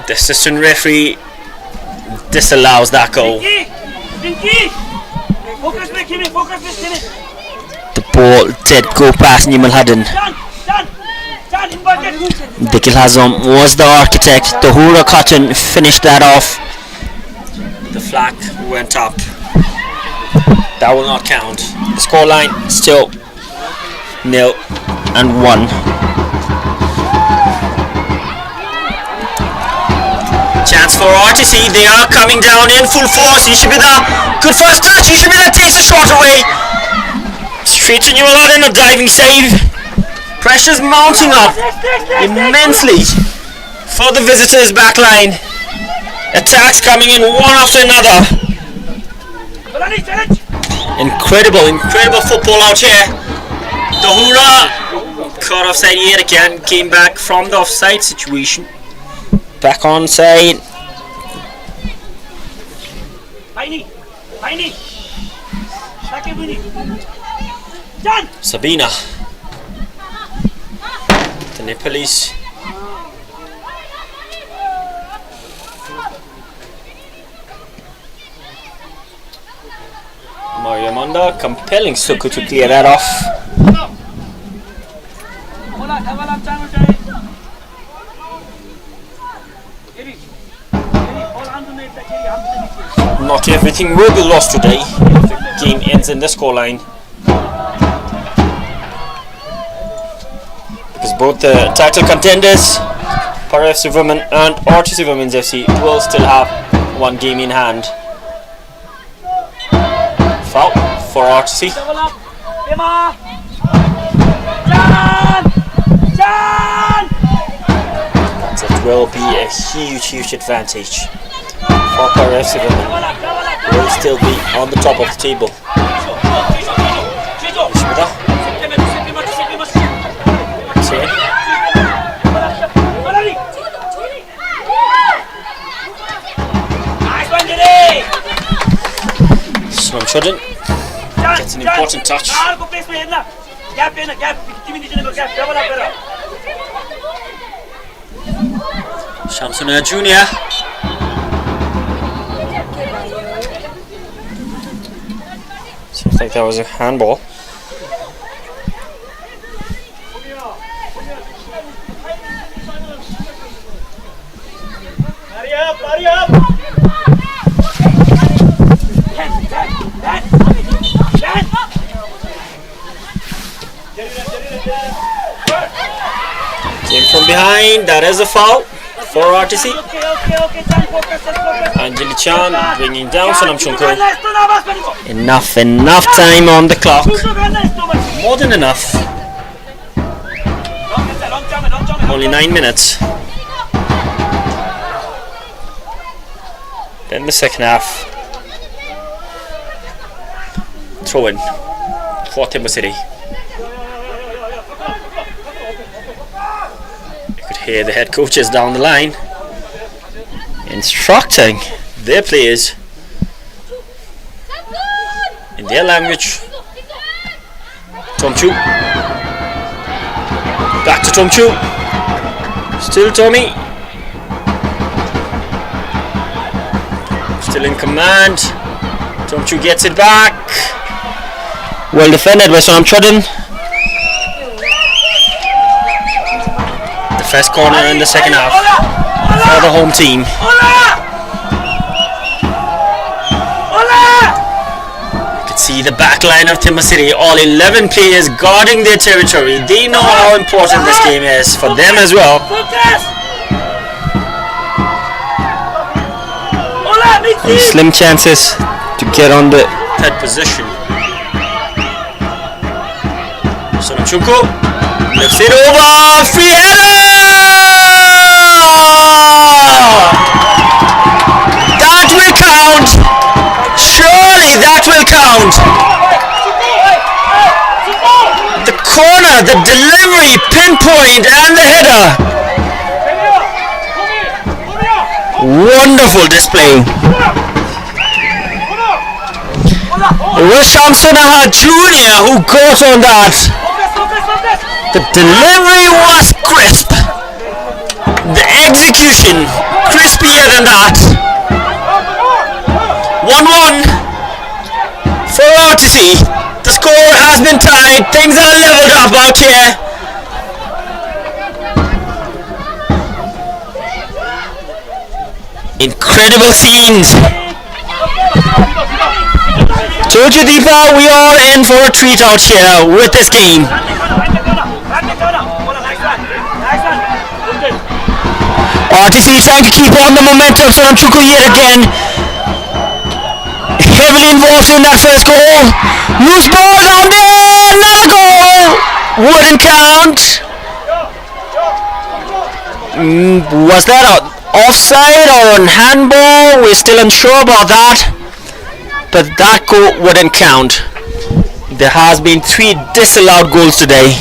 S1: The assistant referee disallows that goal. The ball did go past Nimalhadan. Dikilhazam was the architect. Tuhura Khatun finished that off. The flag went up. That will not count. The scoreline still 0-1. Chance for RTC, they are coming down in full force. Ishibida, good first touch. Ishibida takes the shot away. Straight to Nimalhadan, a diving save. Pressure's mounting up immensely for the visitors' backline. Attacks coming in one after another. Incredible football out here. The Hura caught offside yet again, came back from the offside situation. Back onside. Sabina. The Nepalese. Mariamanda compelling Suku to clear that off. Not everything will be lost today if the game ends in the scoreline, because both the title contenders, Para FC Women and RTC Women's FC, will still have one game in hand. Foul for RTC. That will be a huge advantage for Para FC Women. Will still be on the top of the table. Shouldn't gets an important touch. Shamsuna Junior. Seems like that was a handball.
S3: Hurry up!
S1: Came from behind, that is a foul for RTC. Anjali Chan bringing down Sonam Chunko. Enough time on the clock. More than enough. Only 9 minutes. Then the second half. Throw in for Timber City. You could hear the head coaches down the line instructing their players in their language. Tomchu. Back to Tomchu. Still Tommy. Still in command. Tomchu gets it back. Well defended by Sonam Chodden. The first corner in the second half for the home team. You can see the back line of Timber City, all 11 players guarding their territory. They know how important this game is for them as well. Slim chances to get on the third position. Sonam Chunko lifts it over, free header! That will count! Surely that will count! The corner, the delivery, pinpoint and the header! Wonderful display! It was Shamsuna Junior who got on that. The delivery was crisp. The execution crispier than that. 1-1 for RTC. The score has been tied. Things are leveled up out here. Incredible scenes. Told you, Deepa, we are in for a treat out here with this game. RTC trying to keep on the momentum. Sonam Chunko yet again heavily involved in that first goal. Loose ball down there, another goal. Wouldn't count. Was that offside or on handball? We're still unsure about that. But that goal wouldn't count. There has been 3 disallowed goals today.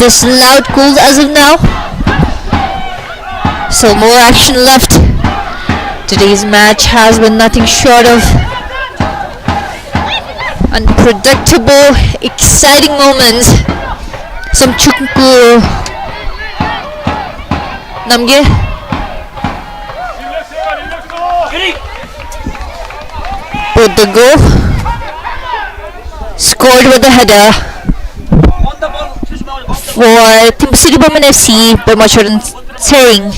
S2: Disallowed goals as of now. So more action left. Today's match has been nothing short of unpredictable, exciting moments. Some chukku namge put the goal, scored with a header for THIMPHU City Women FC by Machoran Tsering.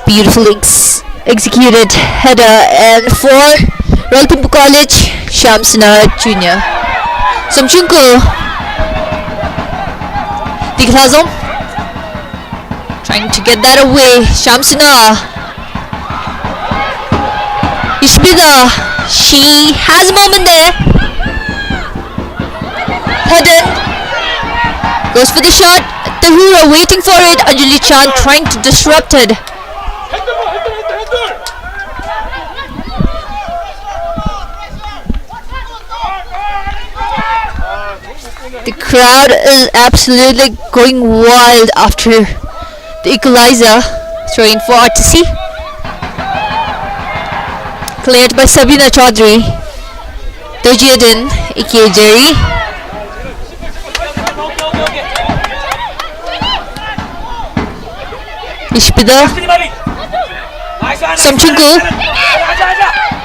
S2: Beautifully executed header, and for Royal THIMPHU College, Shamsuna Jr. Samchunko Diglazom trying to get that away. Shamsuna Ishbida, she has a moment there. Headen goes for the shot. Tahura waiting for it. Anjali Chan trying to disrupt it. The crowd is absolutely going wild after the equalizer. Throwing for RTC. Cleared by Sabina Chaudhary. Dojiyadin Ikejeri. Ishbida. Samchunku.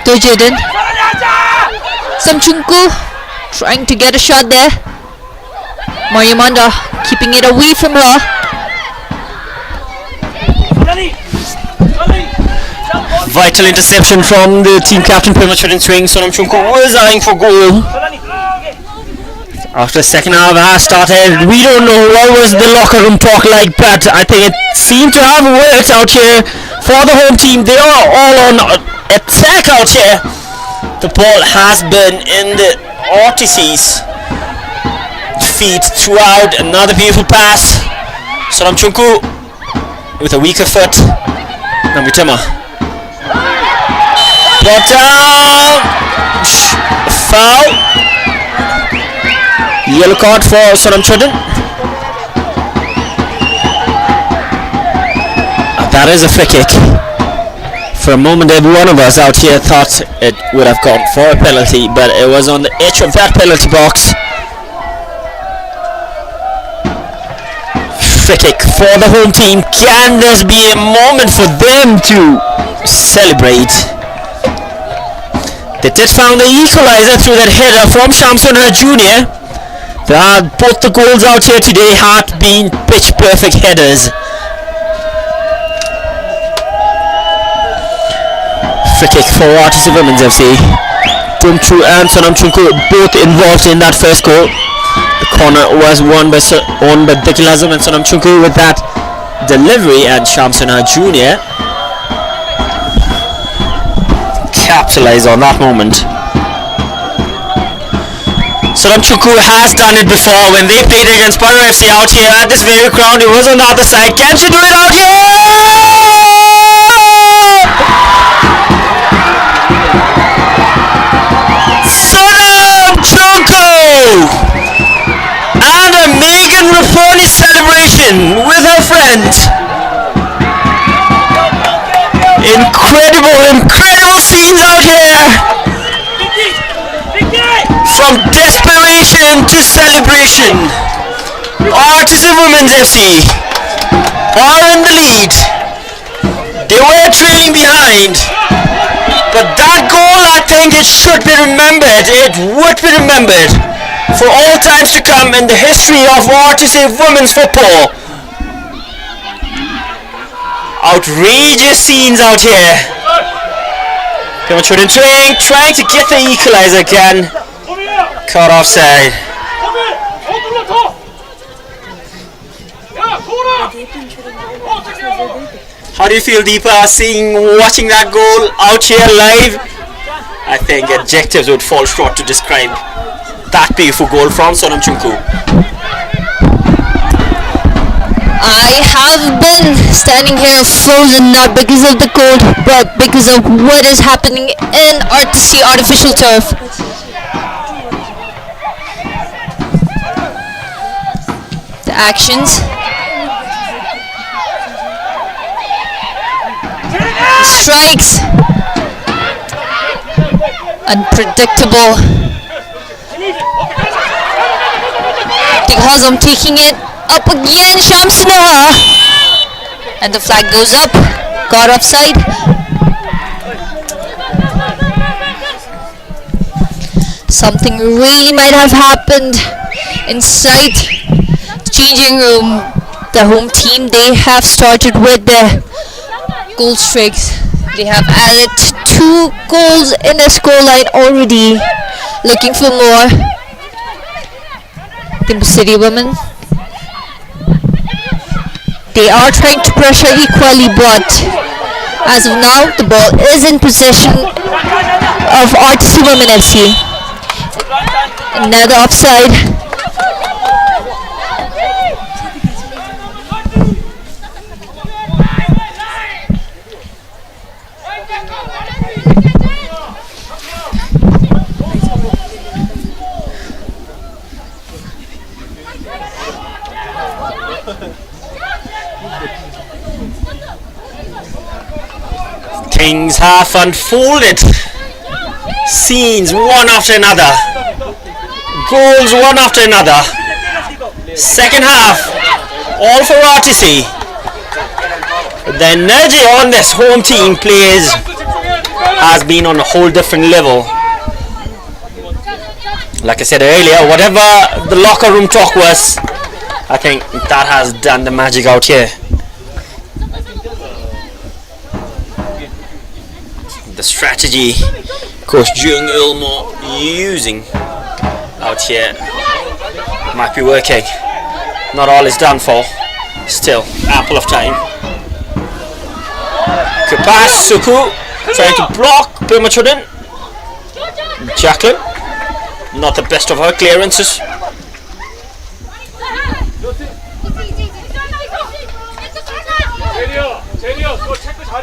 S2: Dojiyadin. Samchunku trying to get a shot there. Mariamanda keeping it away from her.
S1: Vital interception from the team captain Machoran Tsering. Sonamchunku was eyeing for goal. After the second half has started, we don't know what was the locker room talk like, but I think it seemed to have worked out here for the home team. They are all on attack out here. The ball has been in the RTC's feet throughout. Another beautiful pass. Sonamchunku with a weaker foot. Nambitama. Brought down. Foul. Yellow card for Sonamchunku. That is a free kick. For a moment, every one of us out here thought it would have gone for a penalty, but it was on the edge of that penalty box. Free kick for the home team. Can this be a moment for them to celebrate? They did found the equalizer through that header from Shamsuna Jr. Both the goals out here today had been pitch perfect headers. Free kick for RTC Women's FC. THIMPHU and Sonamchunku both involved in that first goal. The corner was won by Diklazam and Sonamchunku with that delivery, and Shamsuna Jr. capitalized on that moment. Sonamchunku has done it before when they played against WFC out here at this very ground. It was on the other side. Can she do it out here? Sonamchunku! And a Megan Raponi celebration with her friend. Incredible scenes out here. From desperation to celebration, RTC Women's FC are in the lead. They were trailing behind, but that goal, I think it should be remembered. It would be remembered for all times to come in the history of RTC Women's football. Outrageous scenes out here. Machoran Tsering trying to get the equalizer again. Caught offside. How do you feel, Deepa, watching that goal out here live? I think adjectives would fall short to describe that beautiful goal from Sonamchungku.
S2: I have been standing here frozen, not because of the cold, but because of what is happening in RTC artificial turf. The actions. The strikes. Unpredictable. Because I'm taking it up again, Shams Noah. And the flag goes up. Got offside. Something really might have happened inside the changing room. The home team, they have started with the goal streaks. They have added 2 goals in the scoreline already. Looking for more. Thimpu City women, they are trying to pressure equally, but as of now, the ball is in possession of RTC Women FC. Another offside.
S1: Things have unfolded. Scenes one after another. Goals one after another. Second half, all for RTC. The energy on this home team plays has been on a whole different level. Like I said earlier, whatever the locker room talk was, I think that has done the magic out here. The strategy Coach Jung Ilmo using out here might be working. Not all is done for. Still, ample of time. Kapas Suku trying to block Pemachudan. Jacqueline, not the best of her clearances.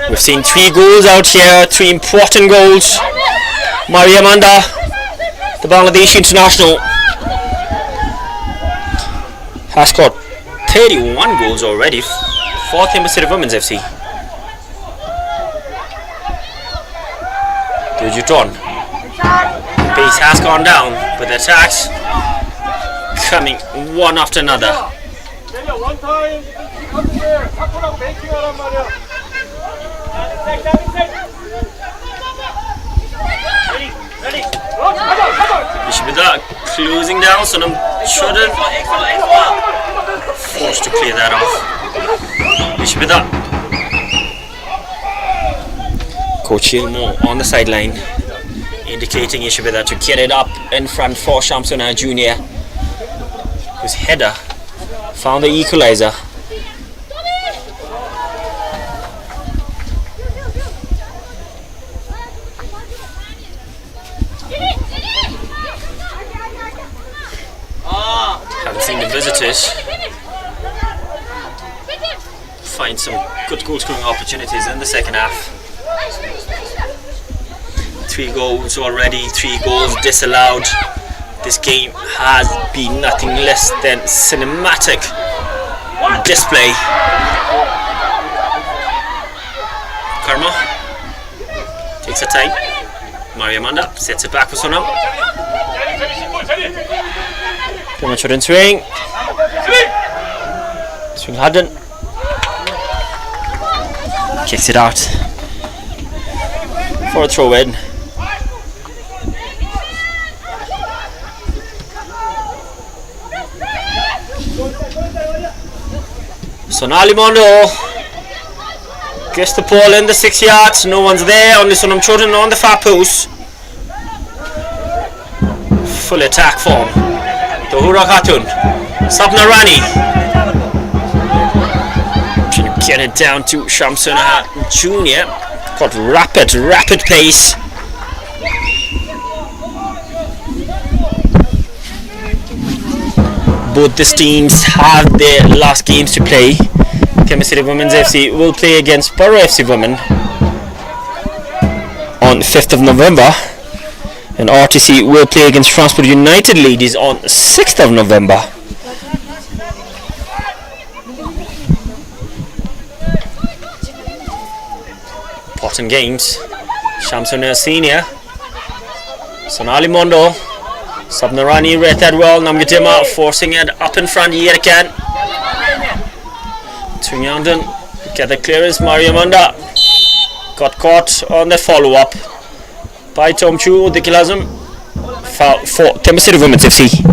S1: We've seen 3 goals out here, 3 important goals. Maria Manda, the Bangladeshi international, has scored 31 goals already for Thimphু City Women's FC. Dujuton, pace has gone down, but the attacks coming one after another. Ishbida closing down, Sonam Chodan forced to clear that off. Ishbida, Coach Ilmo on the sideline indicating Ishbida to get it up in front for Shamsuna Jr., whose header found the equalizer. Haven't seen the visitors find some good goal scoring opportunities in the second half. 3 goals already, 3 goals disallowed. This game has been nothing less than cinematic display. Karma takes her time. Maria Manda sets it back for Sonam. Pemachudan swing. Swing Hudden. Kicks it out for a throw in. Sonali Mondo gets the ball in the 6 yards. No one's there. Only Sonam Chodan on the far post. Full attack form. Tohura Khatun, Sapna Rani, trying to Get it down to Shamsuna Jr. Got rapid pace. Both these teams have their last games to play. Thimphuu City Women's FC will play against Borough FC Women on 5th of November, and RTC will play against Transport United Ladies on 6th of November. Important games. Shamsuna Senior, Sonali Mondo, Sabnarani read that well. Namgitima forcing it up in front yet again. Twingangdon get the clearance. Mariamanda got caught on the follow-up by THIMPHU. Dikilazum foul for Thimphuu City Women's FC.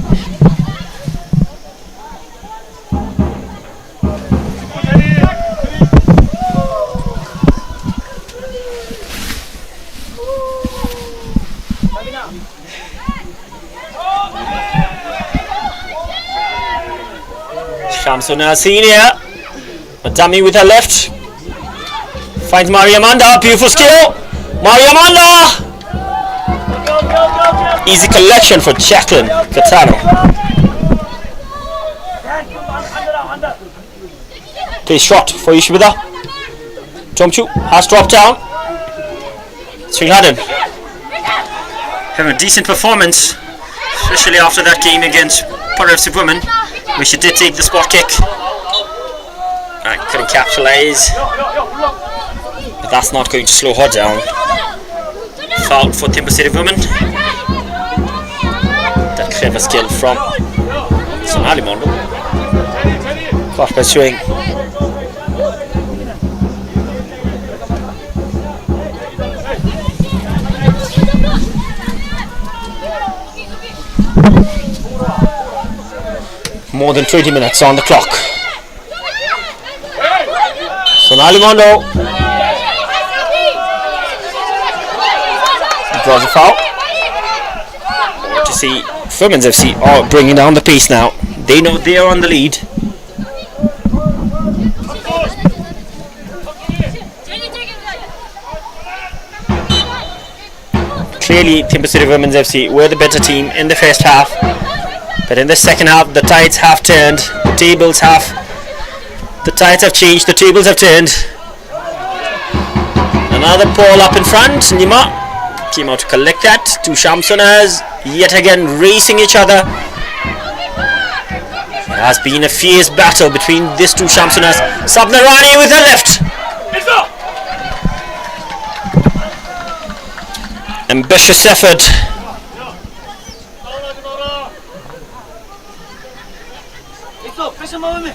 S1: Shamsuna Senior, a dummy with her left, finds Mariamanda, beautiful skill, Mariamanda! Easy collection for Jacqueline Catano. Play shot for Ishbida. THIMPHU has dropped down. Swinghaden having a decent performance, especially after that game against Borough FC Women, where she did take the spot kick. Couldn't capitalize, but that's not going to slow her down. Foul for Thimphuu City Women. That clever skill from Sonali Mondo. Caught by swing. More than 20 minutes on the clock. Sonali Mondo draws a foul. To see Women's FC are bringing down the pace now. They know they are on the lead. Clearly Thimphuu City Women's FC were the better team in the first half, but in the second half the tides have turned. The tides have changed, the tables have turned. Another ball up in front. Nima came out to collect that. Two Shamsunas yet again racing each other. It has been a fierce battle between these two Shamsunas. Sabnarani with her left. Ambitious effort.
S3: Moving.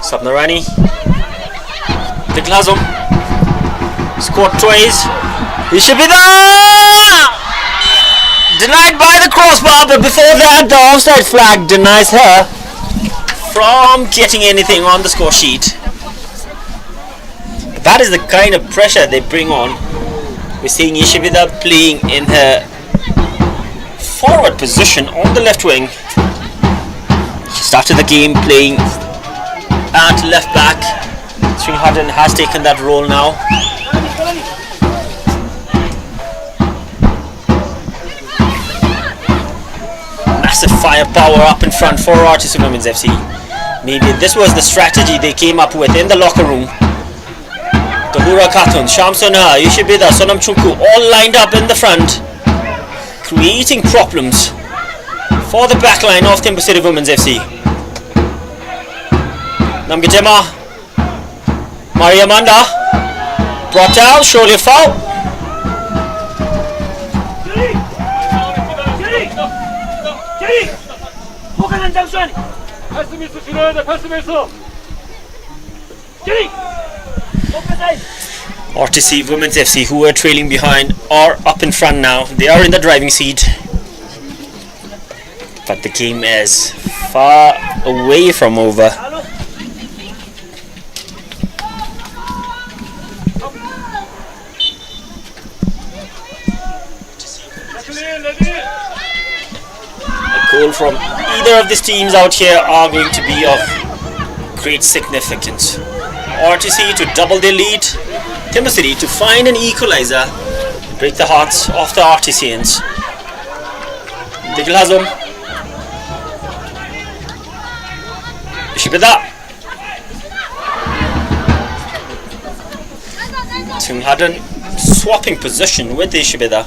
S1: Sabnarani, the Glazum scored twice. He should be there. Denied by the crossbar, but before that the offside flag denies her from getting anything on the score sheet. That is the kind of pressure they bring on. We're seeing Ishibida playing in her forward position on the left wing. She started the game playing at left back. Swinghaden has taken that role now. Massive firepower up in front for RTC Women's FC. Maybe this was the strategy they came up with in the locker room. Tahura Khatun, Shamsuna, Ishibida, Sonam Chunku all lined up in the front, creating problems for the backline of Thimphuu City Women's FC. Namgitema, Mariamanda brought down, surely a foul. RTC Women's FC, who are trailing behind, are up in front now. They are in the driving seat. but the game is far away from over. A goal from either of these teams out here are going to be of great significance. RTC to double their lead, THIMPHU City to find an equalizer, break the hearts of the RTCians. Diglazum, Ishibida, Tunghadan swapping position with Ishibida.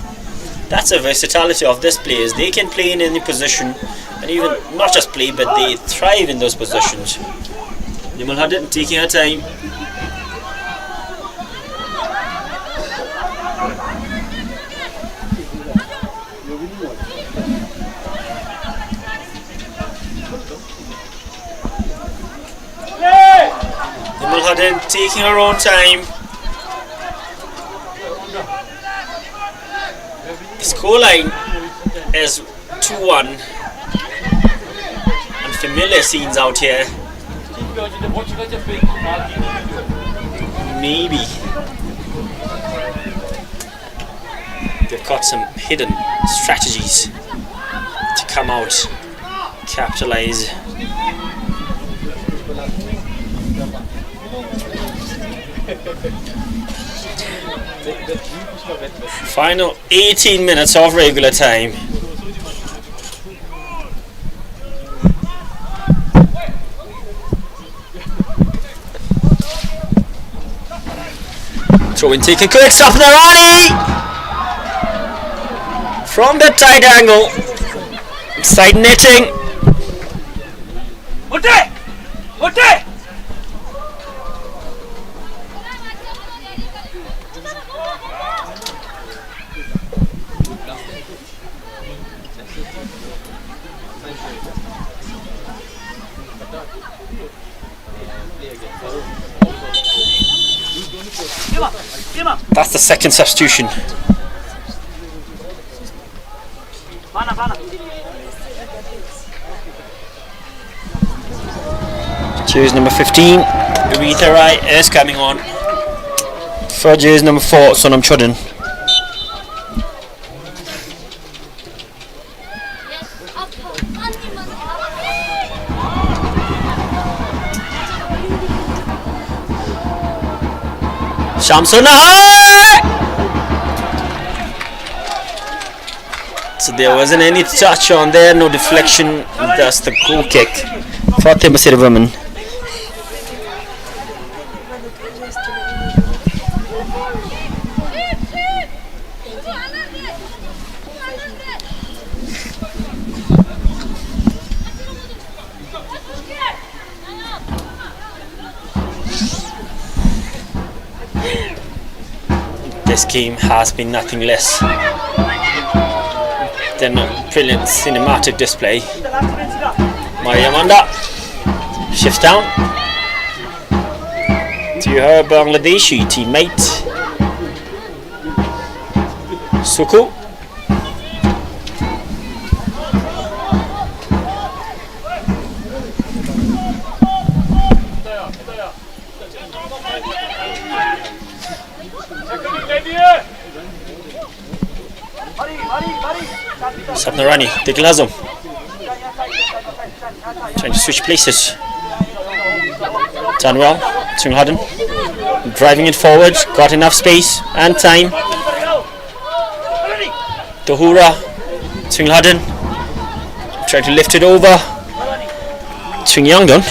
S1: That's the versatility of these players. They can play in any position, and even not just play, but they thrive in those positions. Nimulhadan taking her time. Nimulhadan taking her own time. The scoreline is 2-1. Unfamiliar scenes out here. Maybe they've got some hidden strategies to come out, capitalize. Final 18 minutes of regular time. Throw in, take a quick stop, Narani! From the tight angle, side netting. That's the second substitution. Jersey number 15, Rita Rai is coming on. For jersey number 4, Sonam Chodin. Shamsunahar! So there wasn't any touch on there, no deflection. That's the goal kick for THIMPHU City women. This game has been nothing less than a brilliant cinematic display. Maria Manda shifts down to her Bangladeshi teammate Suku. Sapnarani, Diglazum trying to switch places. Done well. Tunghadan driving it forward, got enough space and time. Tohura, Tunghadan trying to lift it over. Tungyangdon.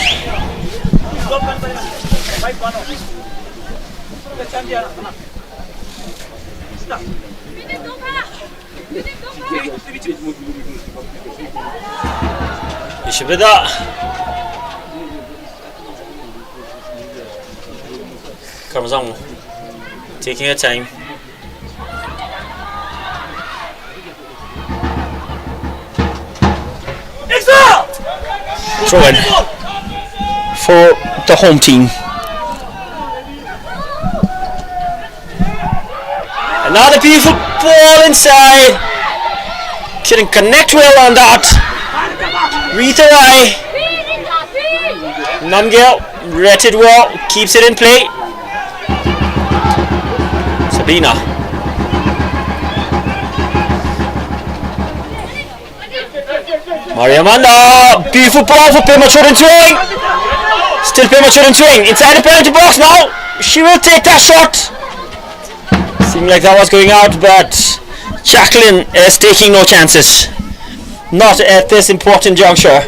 S1: Ishibida Karzong taking her time. Throw in for the home team. Another beautiful ball inside. Couldn't connect well on that. Rita Rai. Namgyal, Rated War, keeps it in play. Sabina. Maria Amanda, beautiful ball for premature in swing. Still premature in swing. Inside the penalty box now. She will take that shot. Seemed like that was going out, but Jacqueline is taking no chances. Not at this important juncture.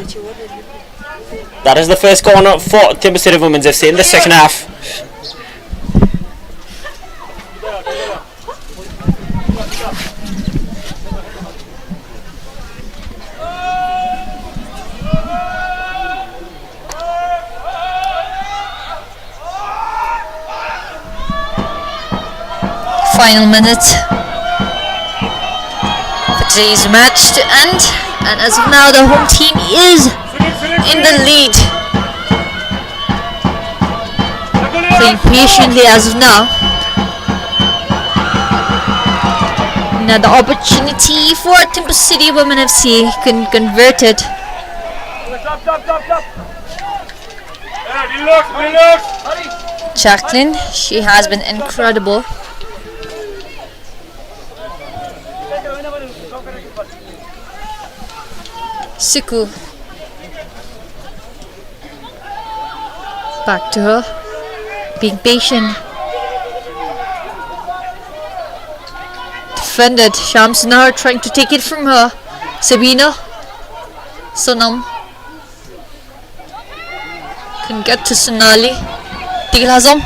S1: That is the first corner for Timber City Women's FC in the second half.
S2: Final minute for today's match to end, and as of now the home team is in the lead, playing patiently as of now. Another opportunity for Timber City Women FC, can convert it. Jacqueline, she has been incredible. Siku, back to her, being patient. Defended, Shamsunar trying to take it from her. Sabina, Sonam can get to Sonali. Tilhazam,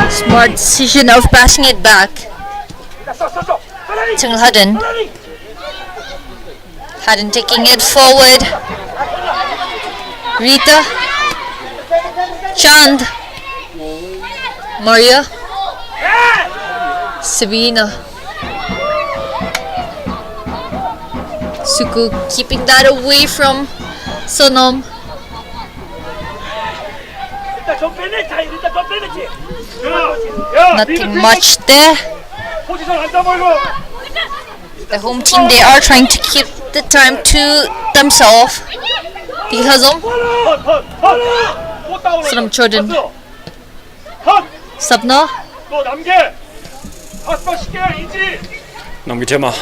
S2: smart decision of passing it back. Hadden taking it forward. Rita, Chand, Maria, Sabina, Suku keeping that away from Sonam. Nothing much there. The home team, they are trying to keep the time to themselves. Dilhazam, Sonam Chodin, Sabna,
S1: Namgitema.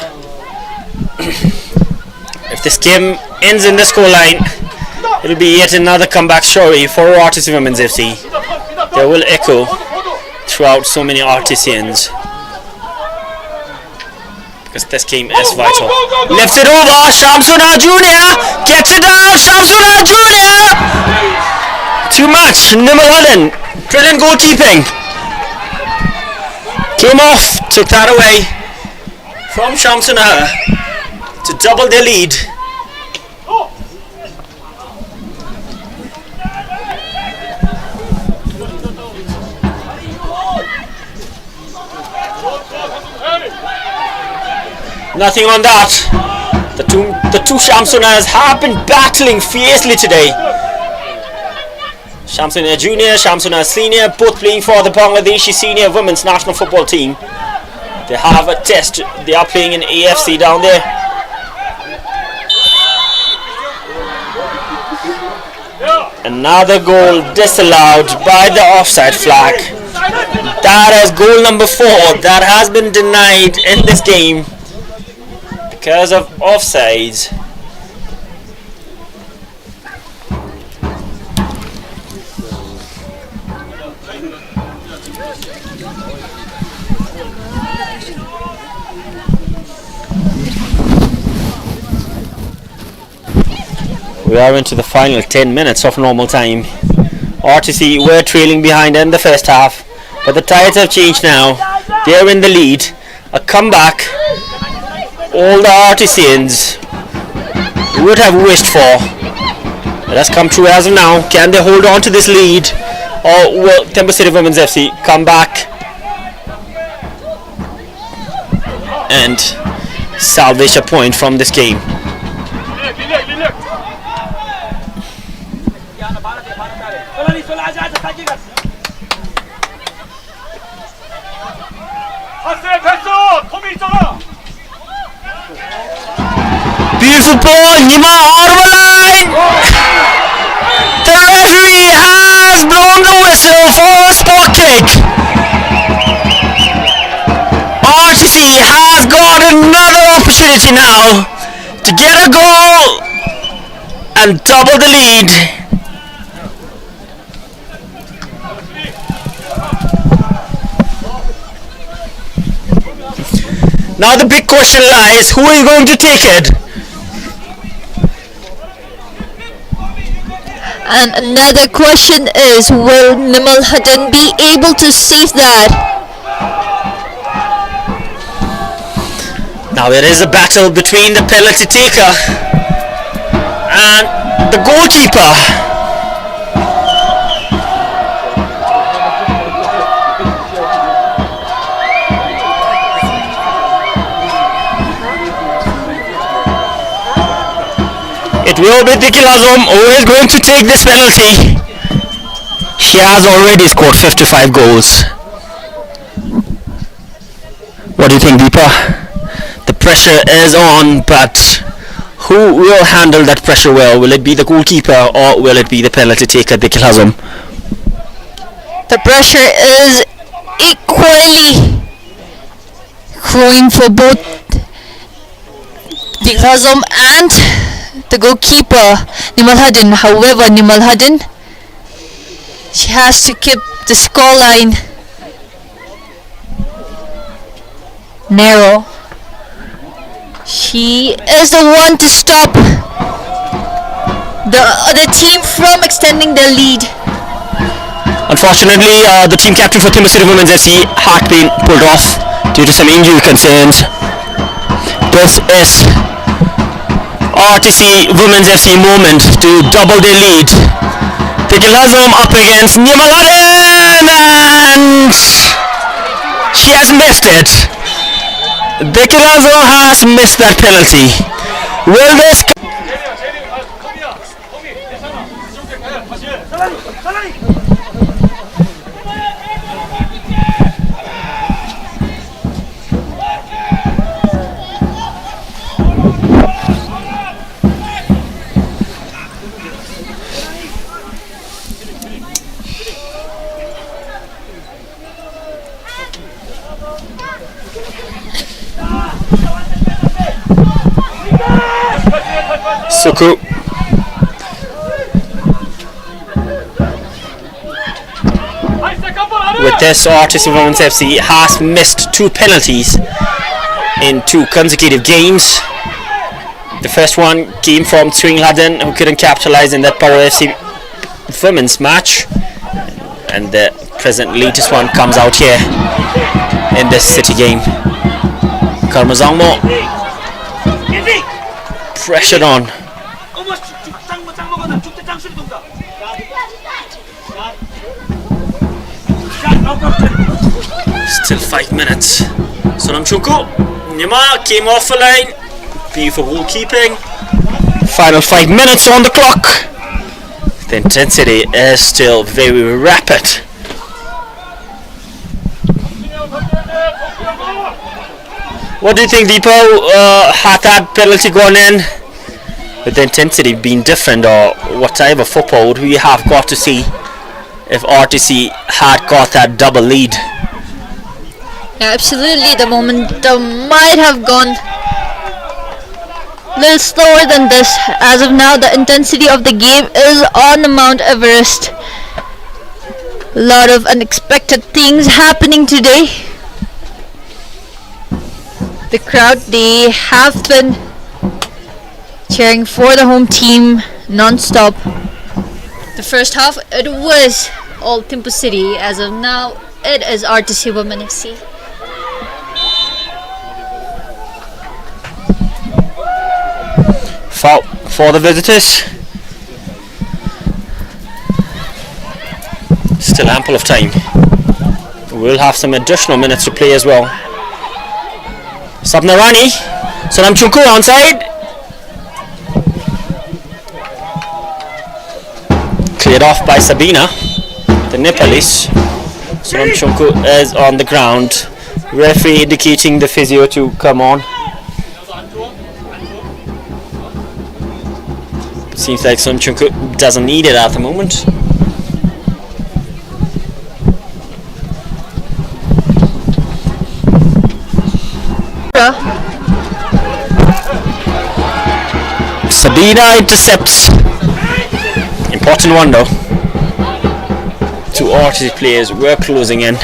S1: If this game ends in the scoreline, it'll be yet another comeback story for RTC Women's FC. They will echo throughout so many RTCNs, because this game is vital. Lifts it over, Shamsuna Jr. gets it down, Shamsuna Jr. Too much, Nimaladan. Brilliant goalkeeping. Came off, took that away from Shamsuna to double their lead. Nothing on that. The two Shamsunas have been battling fiercely today. Shamsuna Junior, Shamsuna Senior, both playing for the Bangladeshi Senior Women's National Football Team. They have a test. They are playing in AFC down there. Another goal disallowed by the offside flag. That is goal number 4 that has been denied in this game because of offsides. We are into the final 10 minutes of normal time. RTC were trailing behind in the first half, but the tides have changed now. They are in the lead. A comeback all the RTCians would have wished for. It has come true as of now. Can they hold on to this lead, or will Timber City Women's FC come back and salvage a point from this game? Beautiful ball, Nima out of the line. The referee has blown the whistle for a spot kick. RTC has got another opportunity now to get a goal and double the lead. Now the big question lies, who is going to take it?
S2: And another question is, will Nimal Hutton be able to save that?
S1: Now it is a battle between the penalty taker and the goalkeeper. It will be Dikil Azam who is going to take this penalty. She has already scored 55 goals. What do you think, Deepa? The pressure is on, but who will handle that pressure well? Will it be the goalkeeper or will it be the penalty taker, Dikil Azam?
S2: The pressure is equally growing for both the Razom and the goalkeeper Nimal Hutton. However, Nimal Hutton, she has to keep the scoreline narrow. She is the one to stop the other team from extending their lead.
S1: Unfortunately, the team captain for THIMPHU Women's FC had been pulled off due to some injury concerns. This is RTC Women's FC moment to double their lead. Dikil Azam up against Nimal Hutton and she has missed it. Dikil Azam has missed that penalty. Will this... Suku. With this, RTC Women's FC has missed 2 penalties in 2 consecutive games. The first one came from Swingladen, who couldn't capitalize in that WFC women's match, and the present latest one comes out here in this city game. Karmazangmo pressured on. Still 5 minutes. Sonam Chuku, Nima came off the line. Beautiful goalkeeping. Final 5 minutes on the clock. The intensity is still very rapid. What do you think, Deepa? Had that penalty gone in, with the intensity being different, or what type of football would we have got to see if RTC had got that double lead?
S2: Yeah, absolutely, the momentum might have gone a little slower than this. As of now, the intensity of the game is on the Mount Everest. A lot of unexpected things happening today. The crowd, they have been cheering for the home team non-stop. The first half, it was all THIMPHU City. As of now, it is RTC Women FC.
S1: Foul for the visitors. Still ample of time. We'll have some additional minutes to play as well. Sapnarani, Sonam Chunku onside. Cleared off by Sabina, the Nepalese. Sonam Chunku is on the ground. Referee indicating the physio to come on. Seems like Sun Chunku doesn't need it at the moment. Sabina intercepts. Important one though. Two RTC players were closing in.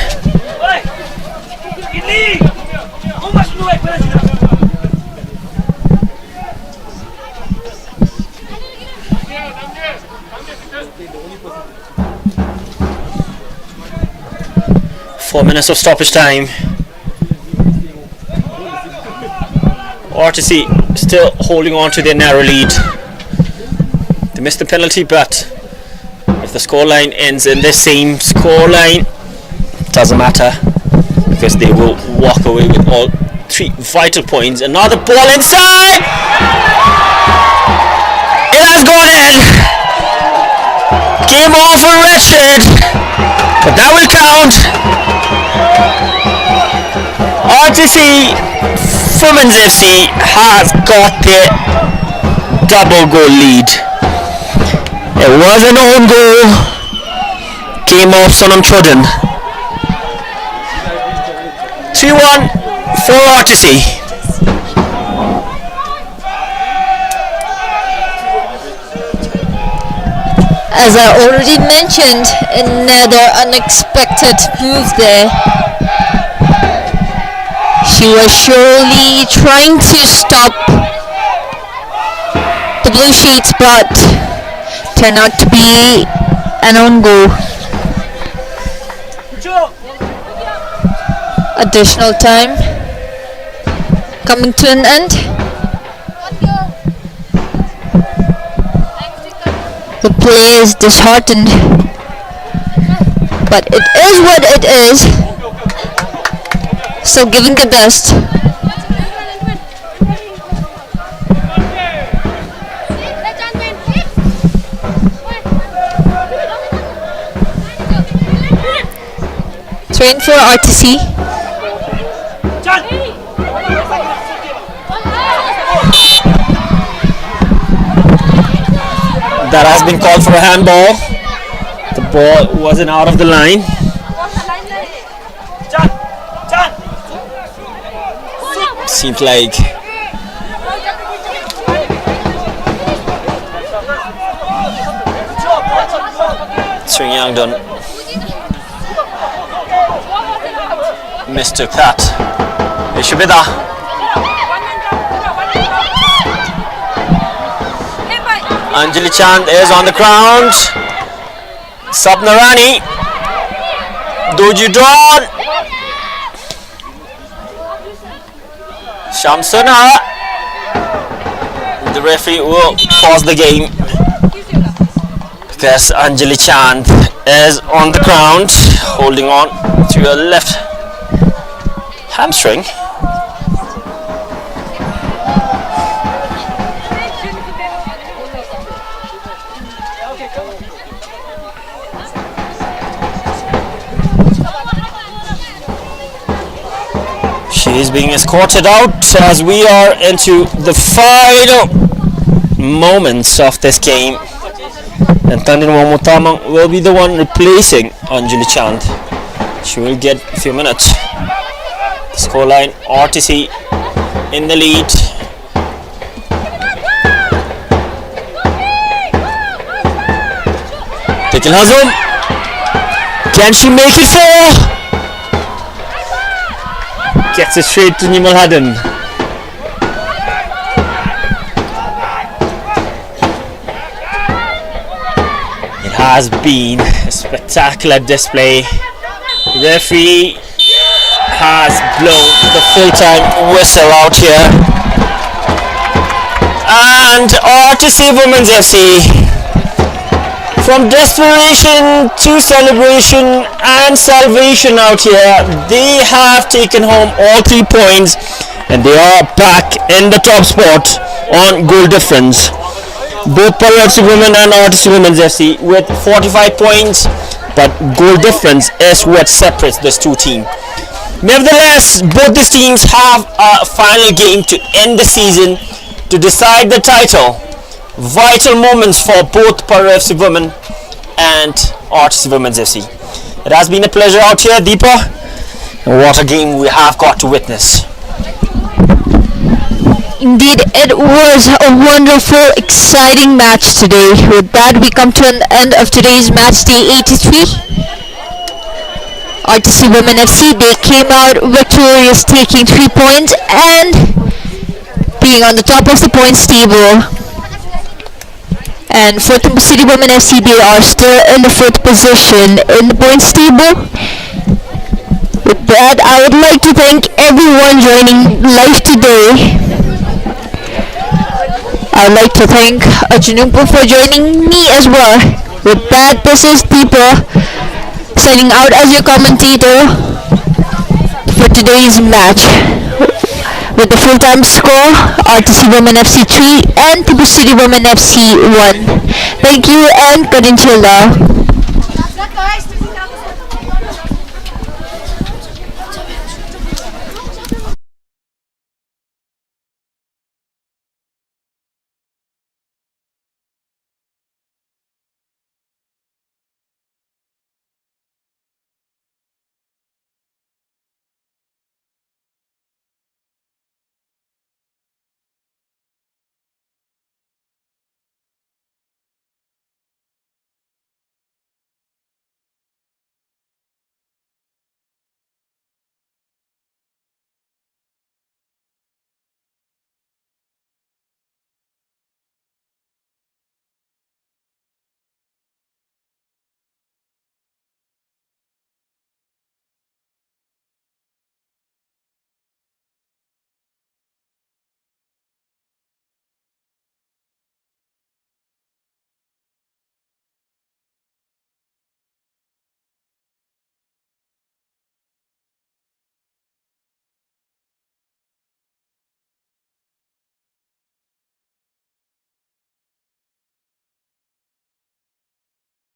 S1: Four minutes of stoppage time. RTC still holding on to their narrow lead. They missed the penalty, but if the scoreline ends in the same scoreline, doesn't matter because they will walk away with all three vital points. Another ball inside. It has gone in. Game over for Richard, but that will count. RTC Women's FC has got their double goal lead. It was an own goal. Came off Sonam Chodhan. 3-1 for RTC.
S2: As I already mentioned, another unexpected move there. She was surely trying to stop the Blue Sheets, but turned out to be an own goal. Additional time coming to an end. The play is disheartened, but it is what it is. So giving the best. Train for RTC.
S1: That has been called for a handball. The ball wasn't out of the line. Seems like Swing Yangdon mistook that. Ishubida. Anjali Chand is on the ground. Sapna Rani. Doju Dawn. Shamsuna. The referee will pause the game because Anjali Chand is on the ground holding on to her left hamstring. She is being escorted out as we are into the final moments of this game. And Tandin Wamutamang will be the one replacing Anjali Chand. She will get a few minutes. The scoreline, RTC in the lead. Tekil Hazum. Can she make it four? Gets it straight to Nimal Hadan. It has been a spectacular display. Referee has blown the full-time whistle out here. And RTC Women's FC, from desperation to celebration and salvation out here, they have taken home all 3 points and they are back in the top spot on goal difference. Both Paru FC Women and RTC Women's FC with 45 points, but goal difference is what separates these two teams. Nevertheless, both these teams have a final game to end the season to decide the title. Vital moments for both WFC Women and RTC Women's FC. It has been a pleasure out here, Deepa. And what a game we have got to witness.
S2: Indeed, it was a wonderful, exciting match today. With that, we come to an end of today's match day 83. RTC Women FC, they came out victorious, taking 3 points and being on the top of the points table. And for THIMPHU City Women FC, they are still in the 4th position in the points table. With that, I would like to thank everyone joining live today. I would like to thank Ajunumpu for joining me as well. With that, this is Deepa signing out as your commentator for today's match. With the full-time score, RTC Women FC 3 and THIMPHU City Women FC 1. Thank you and Karinchila.